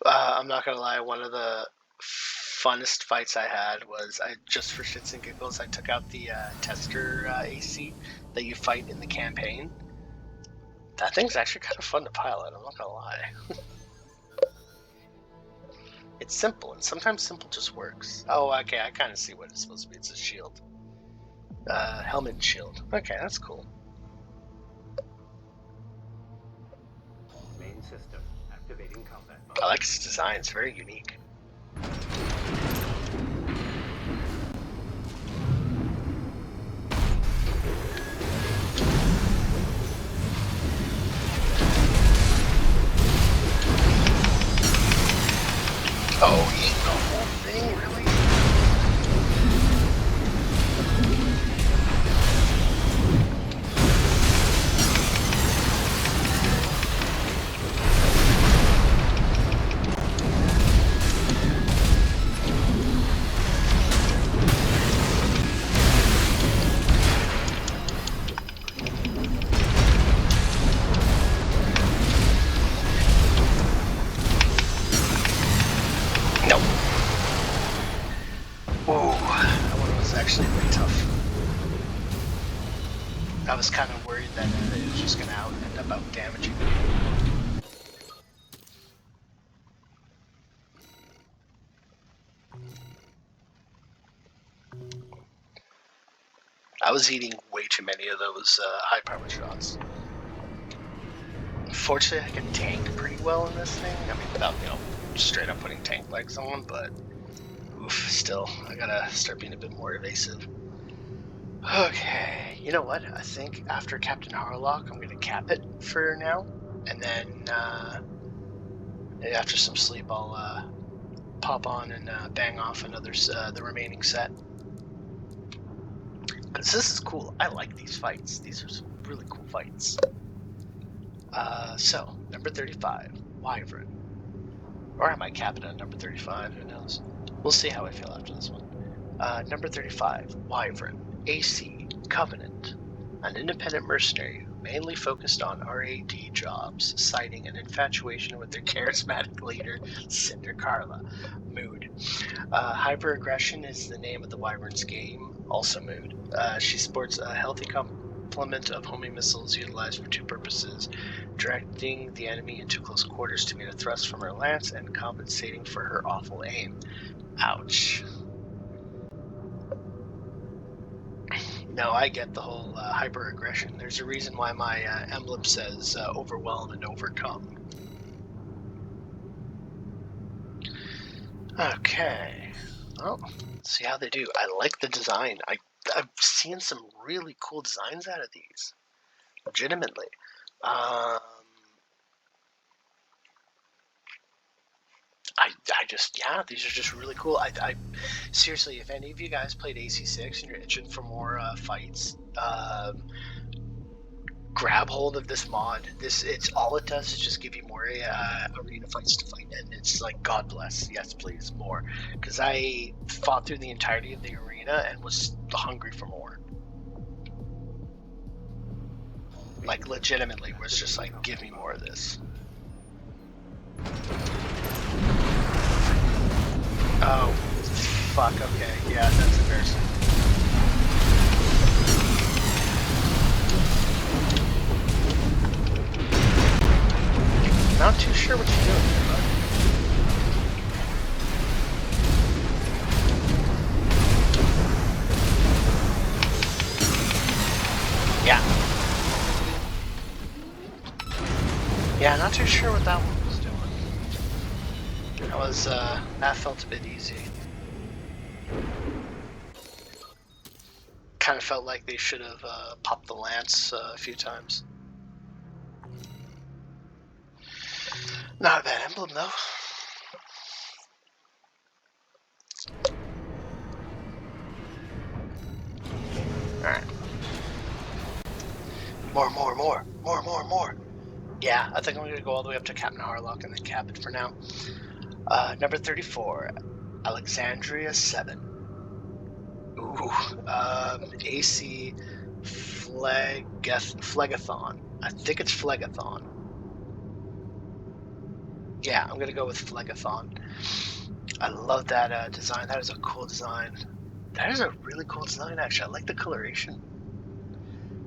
I'm not gonna lie, one of the funnest fights I had was, just for shits and giggles, I took out the tester AC that you fight in the campaign. That thing's actually kind of fun to pilot, I'm not gonna lie. It's simple, and sometimes simple just works. Oh, okay, I kind of see what it's supposed to be. It's a shield. Helmet and shield. Okay, that's cool. Main system activating combat mode. I like its design, it's very unique. Oh, eat the whole thing, really? I was kind of worried that it was just going to end up out damaging me. I was eating way too many of those high power shots. Fortunately, I can tank pretty well in this thing. I mean, without, straight up putting tank legs on, but oof, still, I gotta start being a bit more evasive. Okay, you know what? I think after Captain Harlock, I'm gonna cap it for now, and then after some sleep, I'll pop on and bang off another the remaining set. Because this is cool. I like these fights. These are some really cool fights. So, number 35, Wyvern. Or I might cap it at number 35, who knows? We'll see how I feel after this one. Number 35, Wyvern, AC, Covenant. An independent mercenary who mainly focused on RAD jobs, citing an infatuation with their charismatic leader, Cinder Carla. Mood. Hyper-aggression is the name of the Wyvern's game, also mood. She sports a healthy complement of homing missiles utilized for two purposes: directing the enemy into close quarters to meet a thrust from her lance and compensating for her awful aim. Ouch. No, I get the whole hyper-aggression. There's a reason why my emblem says overwhelm and overcome. Okay. Well, let's see how they do. I like the design. I've seen some really cool designs out of these. Legitimately. These are just really cool. I seriously, if any of you guys played AC6 and you're itching for more fights, grab hold of this mod. It's all it does is just give you more arena fights to fight, and it's like, God bless, yes please, more. Because I fought through the entirety of the arena and was hungry for more. Like legitimately was just like, give me more of this. Oh, fuck, okay. Yeah, that's embarrassing. Not too sure what you're doing here, bud. Yeah. Yeah, not too sure what that one was doing. That was, that felt a bit easy. Kind of felt like they should have popped the lance a few times. Not a bad emblem, though. Alright. More. Yeah, I think I'm going to go all the way up to Captain Harlock and then cap it for now. Number 34, Alexandria 7. Ooh, AC Phlegathon. I think it's Phlegathon. Yeah, I'm going to go with Phlegathon. I love that design. That is a cool design. That is a really cool design, actually. I like the coloration.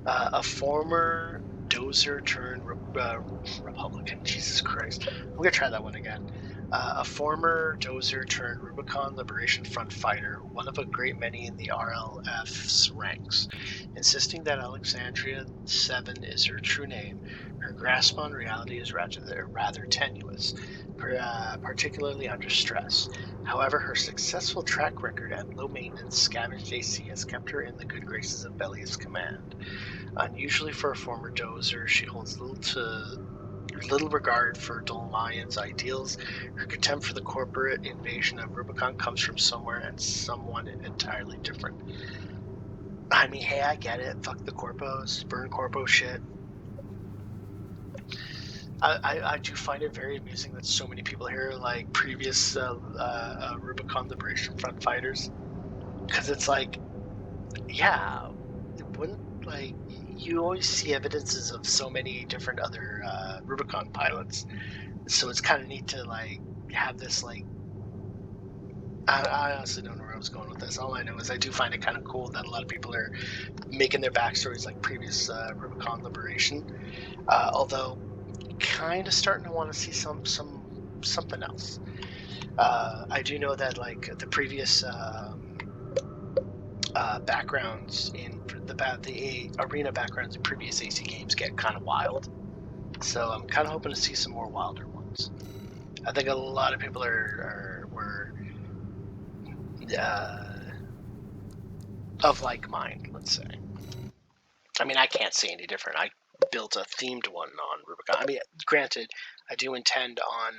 A former dozer turned Republican. Jesus Christ. I'm going to try that one again. A former dozer turned Rubicon Liberation Front fighter, one of a great many in the RLF's ranks. Insisting that Alexandria 7 is her true name, her grasp on reality is rather tenuous, particularly under stress. However, her successful track record and low-maintenance scavenged AC has kept her in the good graces of Belia's command. Unusually for a former dozer, she holds little regard for Dolmayan's ideals. Her contempt for the corporate invasion of Rubicon comes from somewhere and someone entirely different. I mean, hey, I get it. Fuck the corpos. Burn corpo shit. I do find it very amusing that so many people here are like previous Rubicon Liberation Front fighters. Because it's like, yeah, it wouldn't, like, you always see evidences of so many different other Rubicon pilots. So it's kind of neat to, like, have this, like, I honestly don't know where I was going with this. All I know is I do find it kind of cool that a lot of people are making their backstories like previous Rubicon Liberation. Although, kind of starting to want to see something else. I do know that, like, the previous backgrounds in the arena backgrounds in previous AC games get kind of wild. So I'm kind of hoping to see some more wilder ones. I think a lot of people were of like mind, let's say. I mean, I can't say any different. I built a themed one on Rubicon. I mean, granted, I do intend on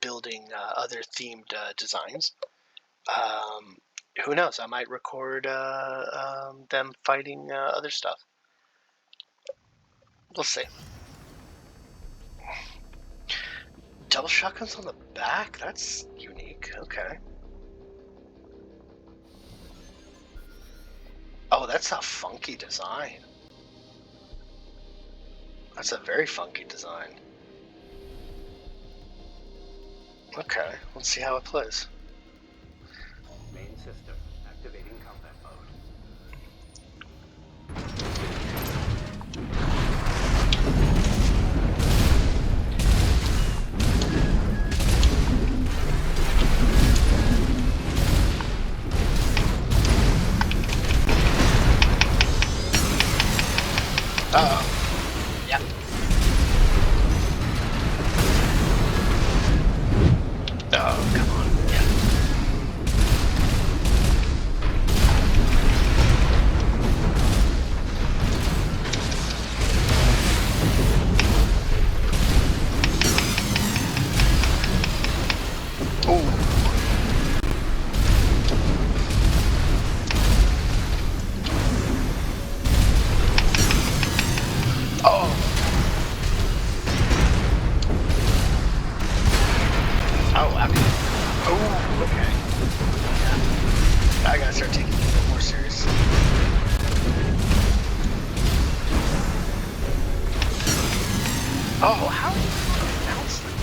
building other themed designs. Who knows? I might record them fighting other stuff. We'll see. Double shotguns on the back? That's unique. Okay. Oh, that's a funky design. That's a very funky design. Okay, let's see how it plays. Main system activating combat mode. Uh-oh. Yep. Oh, come on. Yeah. Oh. Oh. Oh, okay. Oh, okay. Yeah. I gotta start taking it a little more serious. Oh, how are you going to announce that?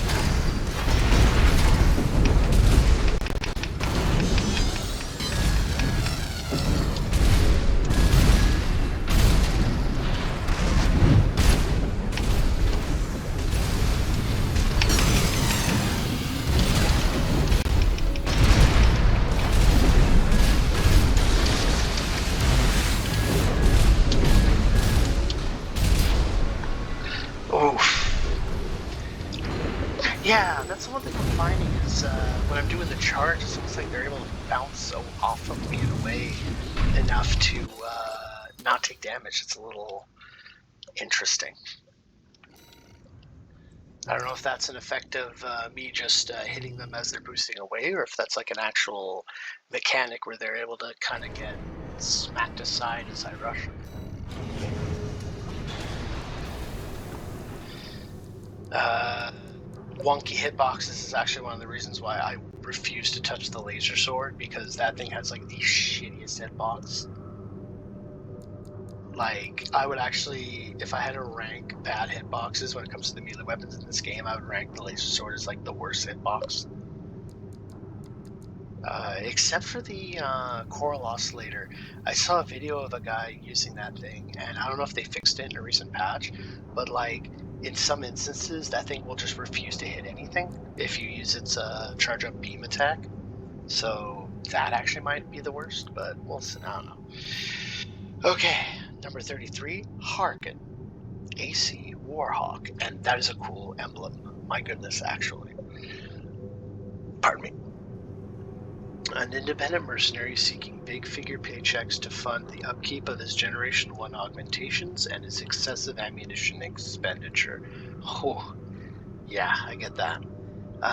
when I'm doing the charge, it looks like they're able to bounce so off of me and away enough to not take damage. It's a little interesting. I don't know if that's an effect of me just hitting them as they're boosting away, or if that's like an actual mechanic where they're able to kind of get smacked aside as I rush them. Wonky hitboxes is actually one of the reasons why I refuse to touch the laser sword, because that thing has like the shittiest hitbox. Like, I would actually, if I had to rank bad hitboxes when it comes to the melee weapons in this game, I would rank the laser sword as like the worst hitbox. Except for the Coral Oscillator. I saw a video of a guy using that thing, and I don't know if they fixed it in a recent patch, but like, in some instances, that thing will just refuse to hit anything if you use its charge up beam attack. So that actually might be the worst, but we'll see. I don't know. Okay, number 33, Harken. AC Warhawk, and that is a cool emblem. My goodness, actually. Pardon me. An independent mercenary seeking big figure paychecks to fund the upkeep of his Generation 1 augmentations and his excessive ammunition expenditure. Oh, yeah, I get that.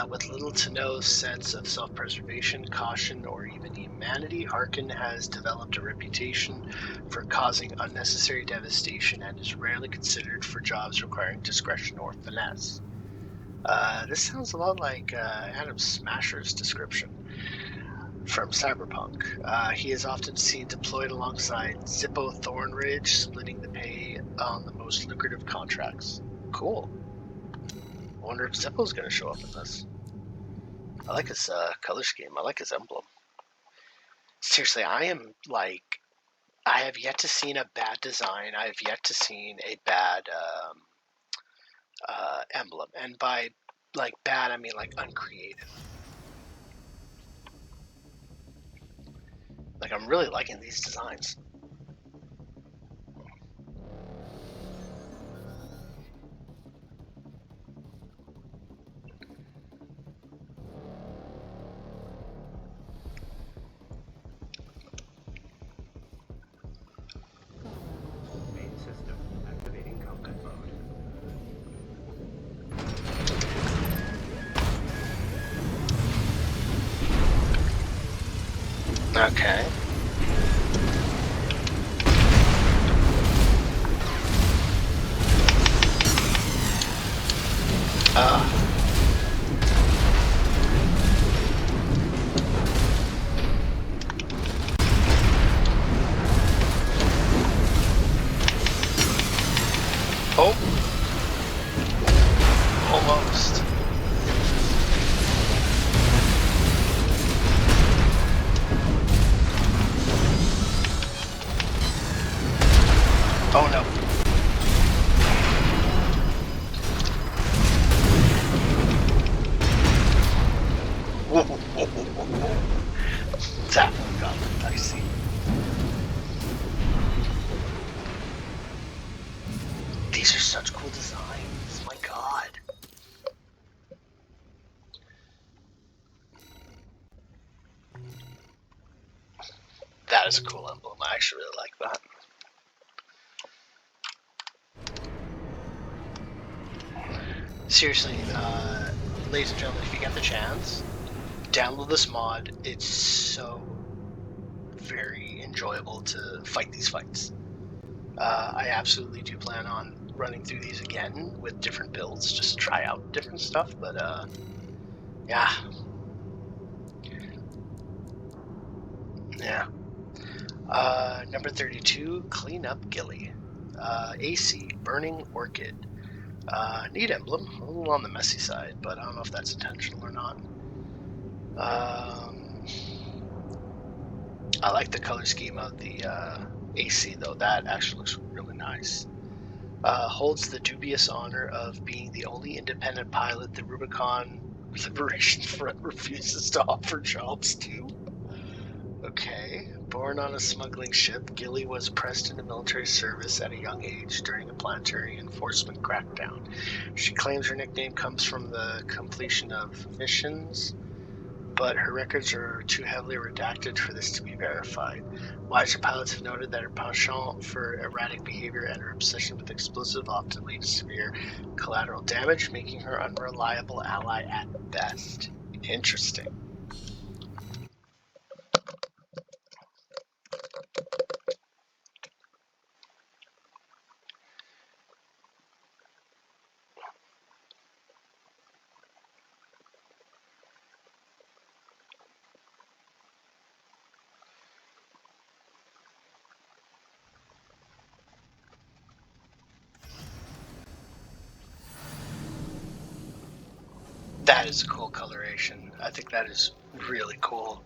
With little to no sense of self-preservation, caution, or even humanity, Harkin has developed a reputation for causing unnecessary devastation and is rarely considered for jobs requiring discretion or finesse. This sounds a lot like Adam Smasher's description from Cyberpunk. He is often seen deployed alongside Zippo Thornridge, splitting the pay on the most lucrative contracts. Cool. I wonder if Zippo's going to show up in this. I like his color scheme. I like his emblem. Seriously, I am like, I have yet to see a bad design. I have yet to see a bad emblem. And by like bad, I mean like uncreative. Like, I'm really liking these designs. Main system activating combat mode. Okay. Oh. Almost. Oh no. Whoa, whoa, whoa, whoa, whoa. That one got dicey. These are such cool designs. My god. That is a cool emblem. I actually really like that. Seriously, ladies and gentlemen, if you get the chance, download this mod. It's so very enjoyable to fight these fights. I absolutely do plan on running through these again with different builds, just to try out different stuff, but yeah. Yeah. Number 32, Clean Up Gilly. AC, Burning Orchid. Neat emblem, a little on the messy side, but I don't know if that's intentional or not. I like the color scheme of the AC though, that actually looks really nice. Holds the dubious honor of being the only independent pilot the Rubicon Liberation Front refuses to offer jobs to. Okay. Born on a smuggling ship, Gilly was pressed into military service at a young age during a planetary enforcement crackdown. She claims her nickname comes from the completion of missions but her records are too heavily redacted for this to be verified. Wiser pilots have noted that her penchant for erratic behavior and her obsession with explosive often lead to severe collateral damage, making her an unreliable ally at best. Interesting. That is a cool coloration. I think that is really cool.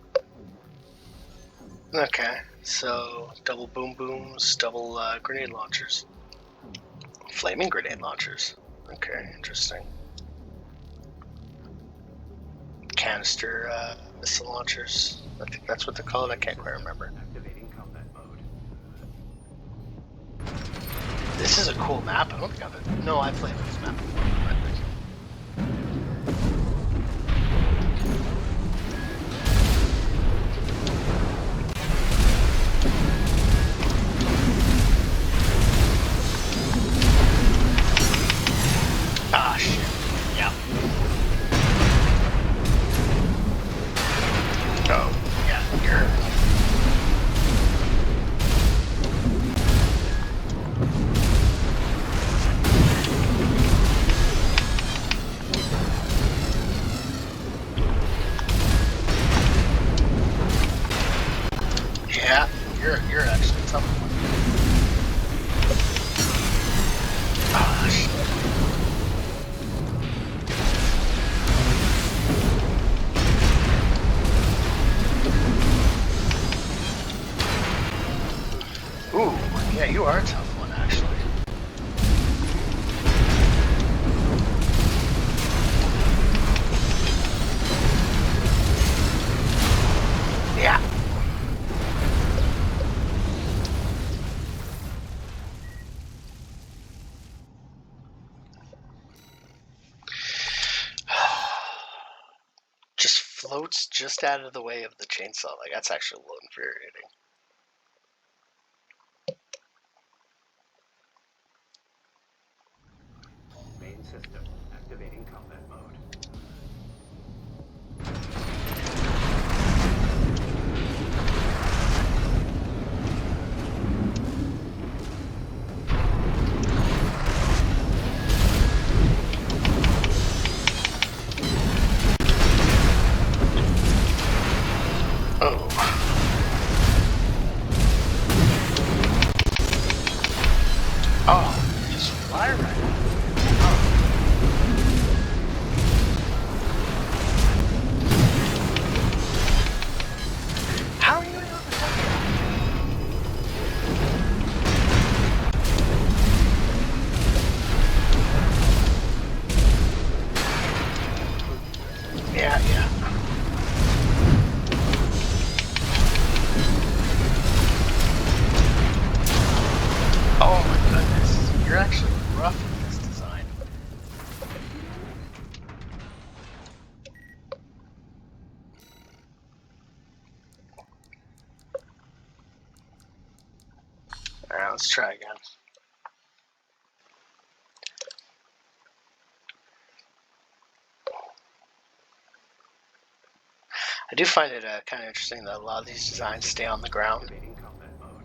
Okay, so double boom booms, double grenade launchers. Flaming grenade launchers. Okay, interesting. Canister missile launchers. I think that's what they're called. I can't quite remember. Activating combat mode. This is a cool map. I don't think I've... No, I played this map before, I think. Ah, shit. Yeah. Oh, yeah, you're... Yeah, you're actually a tough one. Ah, shit. Ooh, yeah, you are a tough one, actually. Yeah. Just floats just out of the way of the chainsaw. Like, that's actually a little infuriating. Main system. Activating combat mode. Oh. Oh, just fly right out. How are you able to touch that? Yeah. Oh my goodness. You're actually rough with this design. Alright, let's try again. I do find it kind of interesting that a lot of these designs stay on the ground. Activating combat mode.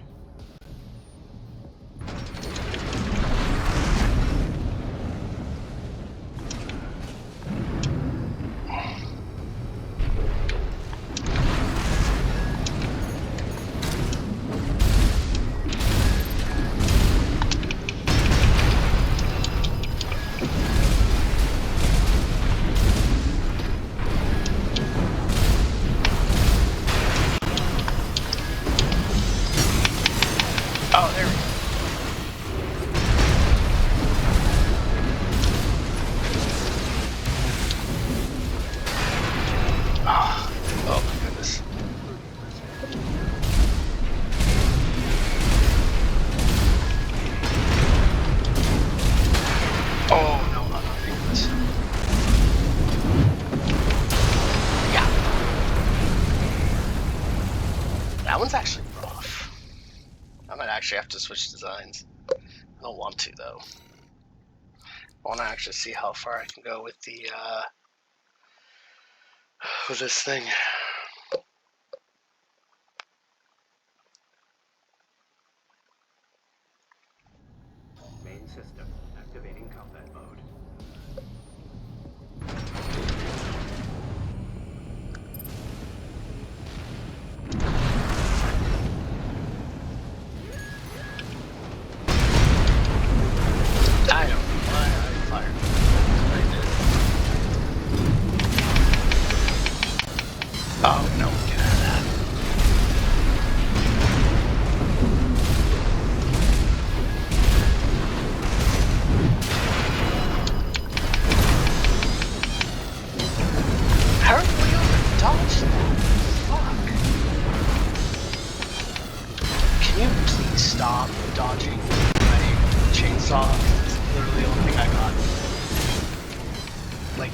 one's actually rough. I might actually have to switch designs. I don't want to, though. I want to actually see how far I can go with the, with this thing. Main system activating combat mode. I don't know why I fired. I did. Oh, no, get out of that. How are we able to dodge that? Fuck. Can you please stop dodging my chainsaw? That's literally the only thing I got. Like,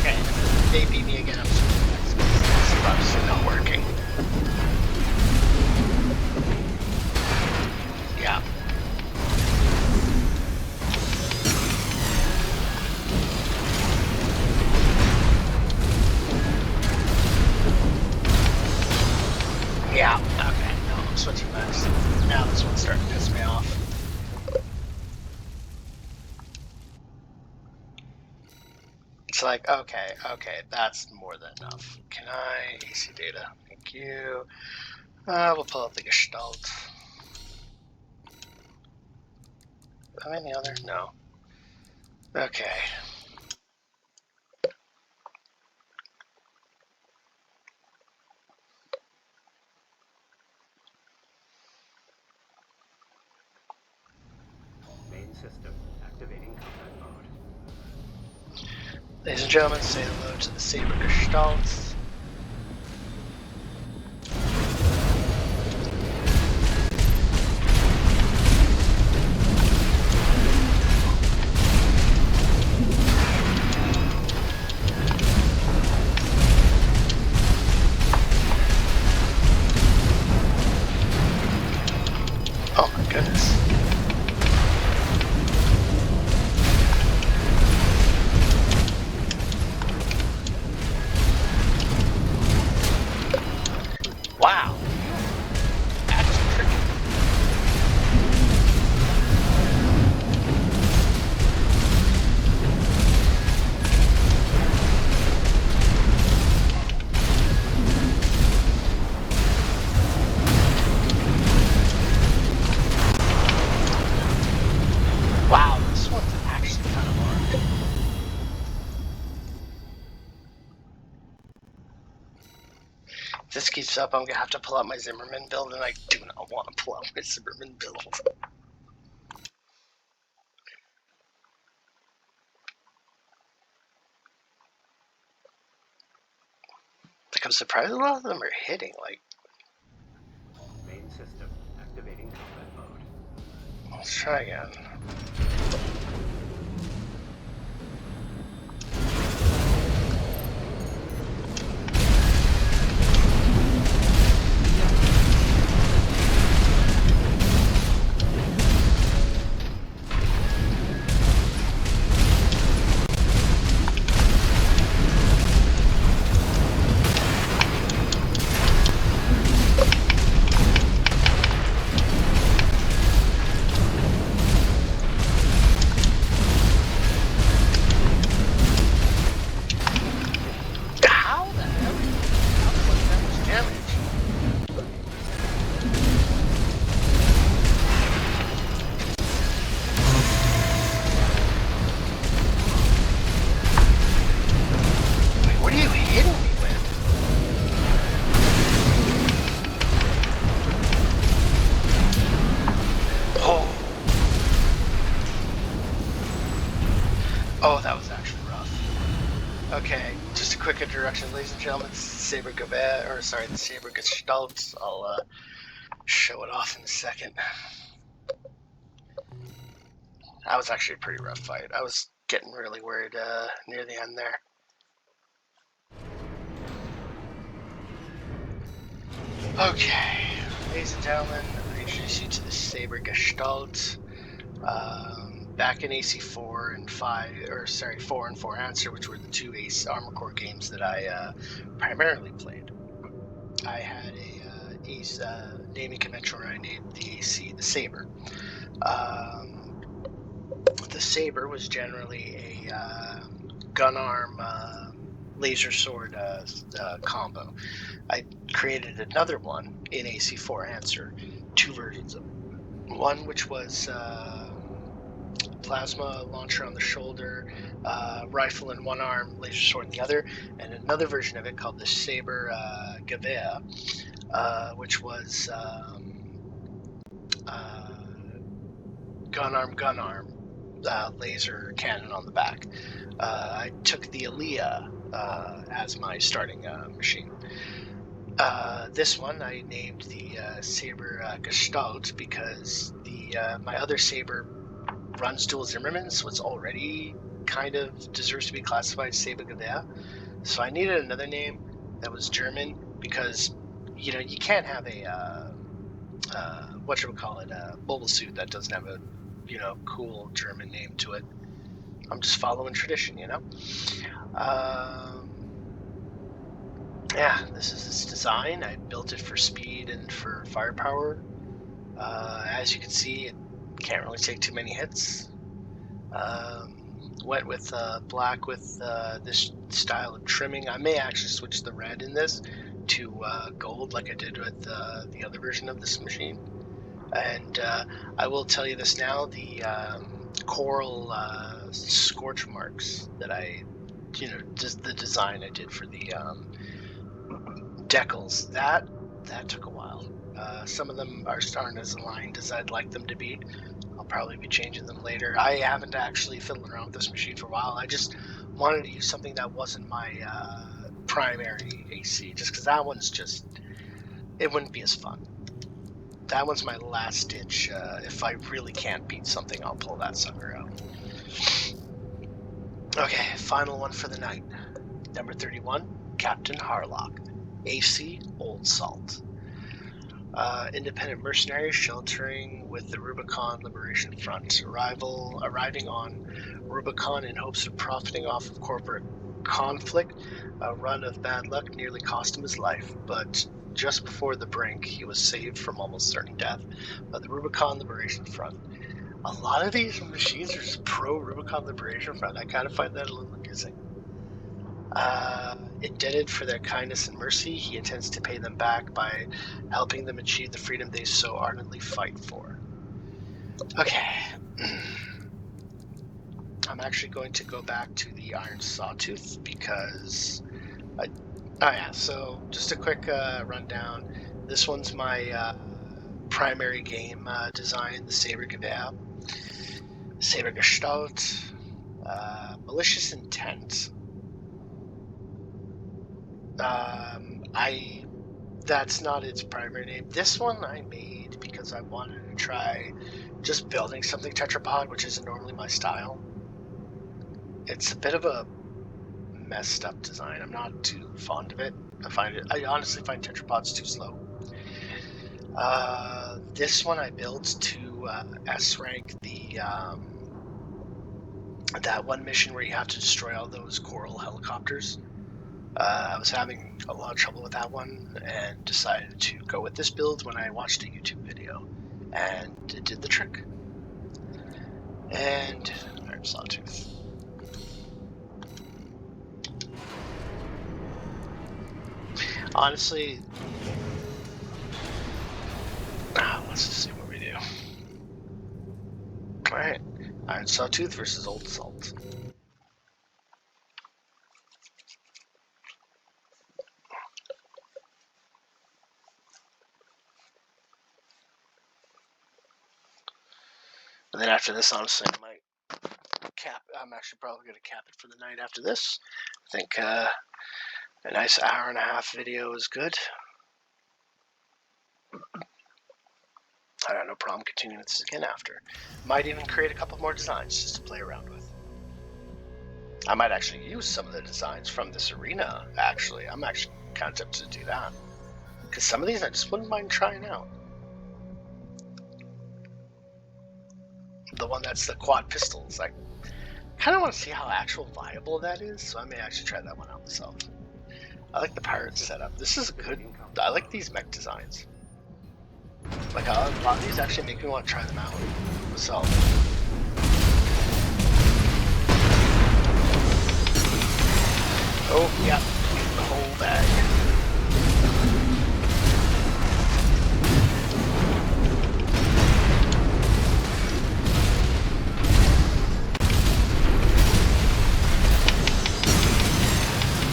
okay, if they beat me again, I'm switching next. It's obviously not working. Yeah. Yeah, okay, no, I'm switching next. Now this one's starting to piss me off. It's like, okay, that's more than enough. Can I AC data? Thank you. We'll pull up the Gestalt. Am I in the other? No. Okay. Main system activating combat mode. Ladies and gentlemen, say hello to the Saber Gestalt. Oh my goodness. Wow. That's tricky. Wow, this one's actually kind of hard. If this keeps up, I'm gonna have to pull out my Zimmerman build, and I do not want to pull out my Zimmerman build. Like, I'm surprised a lot of them are hitting. Like, Main system activating combat mode. let's try again. How the hell? How the fuck that much damage? Wait, what are you hitting me with? Oh. Oh, that was actually rough. Okay, just a quick introduction, ladies and gentlemen. This is the Saber Gavette, or sorry, the Saber Gestalt. I'll show it off in a second. That was actually a pretty rough fight. I was getting really worried near the end there. Okay. Ladies and gentlemen, I introduce you to the Saber Gestalt. Back in AC4 and 4 and 4 Answer, which were the two Ace Armor Core games that I primarily played, I had a Ace naming convention where I named the AC the Saber. The Saber was generally a gun arm laser sword combo. I created another one in AC4 Answer, two versions of it. One which was plasma launcher on the shoulder, rifle in one arm, laser sword in the other, and another version of it called the Saber Gewehr, which was gun arm, laser cannon on the back. I took the Aliyah as my starting machine. This one I named the Saber Gestalt because my other Saber runs dual Zimmermann, so it's already kind of deserves to be classified Saber Gewehr. So I needed another name that was German because you can't have a mobile suit that doesn't have a cool German name to it. I'm just following tradition, Yeah, this is its design. I built it for speed and for firepower. As you can see, it can't really take too many hits. Went with black with this style of trimming. I may actually switch the red in this to gold like I did with the other version of this machine. And I will tell you this now, the coral scorch marks that just the design I did for the decals, that took a while. Some of them aren't as aligned as I'd like them to be. I'll probably be changing them later. I haven't actually fiddled around with this machine for a while. I just wanted to use something that wasn't my primary AC, just because that one's it wouldn't be as fun. That one's my last ditch. If I really can't beat something, I'll pull that sucker out. Okay, final one for the night. Number 31, Captain Harlock, AC Old Salt. Independent mercenary sheltering with the Rubicon Liberation Front. Arriving on Rubicon in hopes of profiting off of corporate conflict. A run of bad luck nearly cost him his life, but just before the brink, he was saved from almost certain death by the Rubicon Liberation Front. A lot of these machines are just pro-Rubicon Liberation Front. I kind of find that a little amusing. Indebted for their kindness and mercy, he intends to pay them back by helping them achieve the freedom they so ardently fight for. Okay. I'm actually going to go back to the Iron Sawtooth because... so just a quick rundown. This one's my primary game design, the Saber Gewehr. Saber Gestalt. Malicious Intent. That's not its primary name. This one I made because I wanted to try just building something tetrapod, which isn't normally my style. It's a bit of a messed up design. I'm not too fond of it. I honestly find tetrapods too slow. This one I built to S rank that one mission where you have to destroy all those coral helicopters. I was having a lot of trouble with that one and decided to go with this build when I watched a YouTube video, and it did the trick. And Iron Sawtooth. Honestly, let's just see what we do. Alright, Iron Sawtooth versus Old Salt. And then after this, honestly, I might I'm actually probably going to cap it for the night after this. I think a nice hour and a half video is good. I got no problem continuing this again after. Might even create a couple more designs just to play around with. I might actually use some of the designs from this arena, actually. I'm actually kind of tempted to do that. Because some of these I just wouldn't mind trying out. the one that's the quad pistols. I kind of want to see how actual viable that is, so I may actually try that one out myself. I like the pirate setup. This is good. I like these mech designs. Like a lot of these actually make me want to try them out myself. Oh yeah, the whole bag.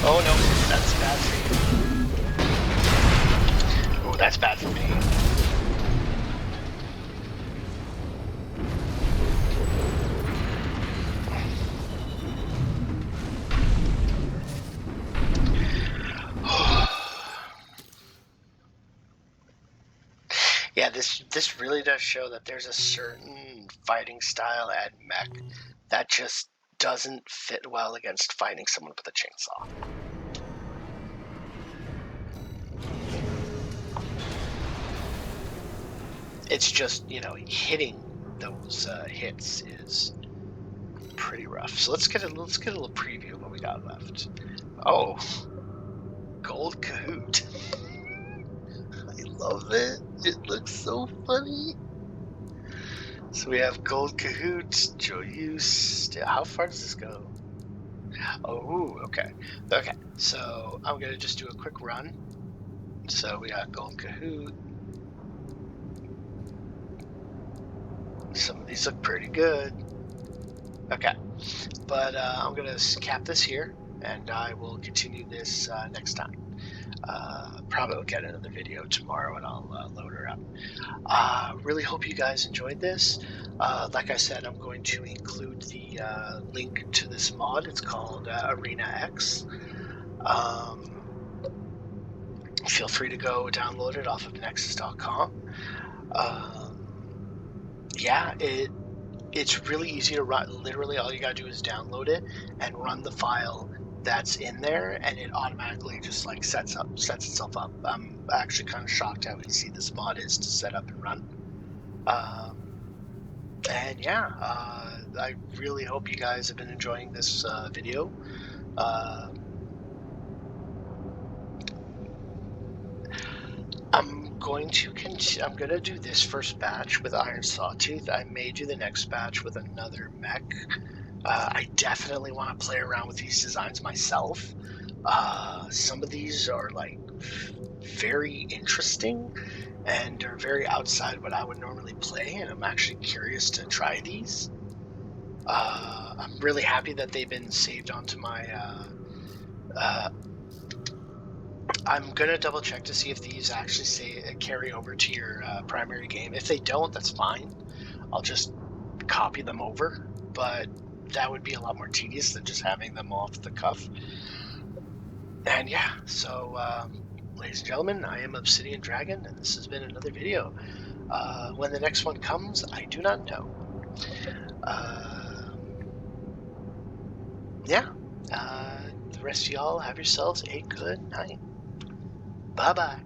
Oh no, that's bad for you. Oh, that's bad for me. Yeah, this really does show that there's a certain fighting style at mech that just doesn't fit well against fighting someone with a chainsaw. It's just, you know, hitting those hits is pretty rough. So let's get a little preview of what we got left. Oh, gold Kahoot. I love it. It looks so funny. So we have gold Kahoot, Joyous. How far does this go? Oh, okay. Okay, so I'm gonna just do a quick run. So we got gold Kahoot. Some of these look pretty good. Okay, but I'm gonna cap this here, and I will continue this next time. Probably will get another video tomorrow, and I'll load her up. Really hope you guys enjoyed this. Like I said, I'm going to include the link to this mod. It's called Arena X. Feel free to go download it off of Nexus.com. Yeah, it's really easy to run. Literally, all you gotta do is download it and run the file that's in there, and it automatically just like sets itself up. I'm actually kind of shocked how easy this mod is to set up and run. And yeah, I really hope you guys have been enjoying this video. I'm gonna do this first batch with Iron Sawtooth. I may do the next batch with another mech. I definitely want to play around with these designs myself. Some of these are like very interesting and are very outside what I would normally play, and I'm actually curious to try these. I'm really happy that they've been saved onto my I'm gonna double check to see if these actually carry over to your primary game. If they don't, that's fine. I'll just copy them over, but that would be a lot more tedious than just having them off the cuff. And yeah, so ladies and gentlemen, I am Obsidian Dragon, and this has been another video. When the next one comes, I do not know. Yeah, the rest of y'all have yourselves a good night. Bye-bye.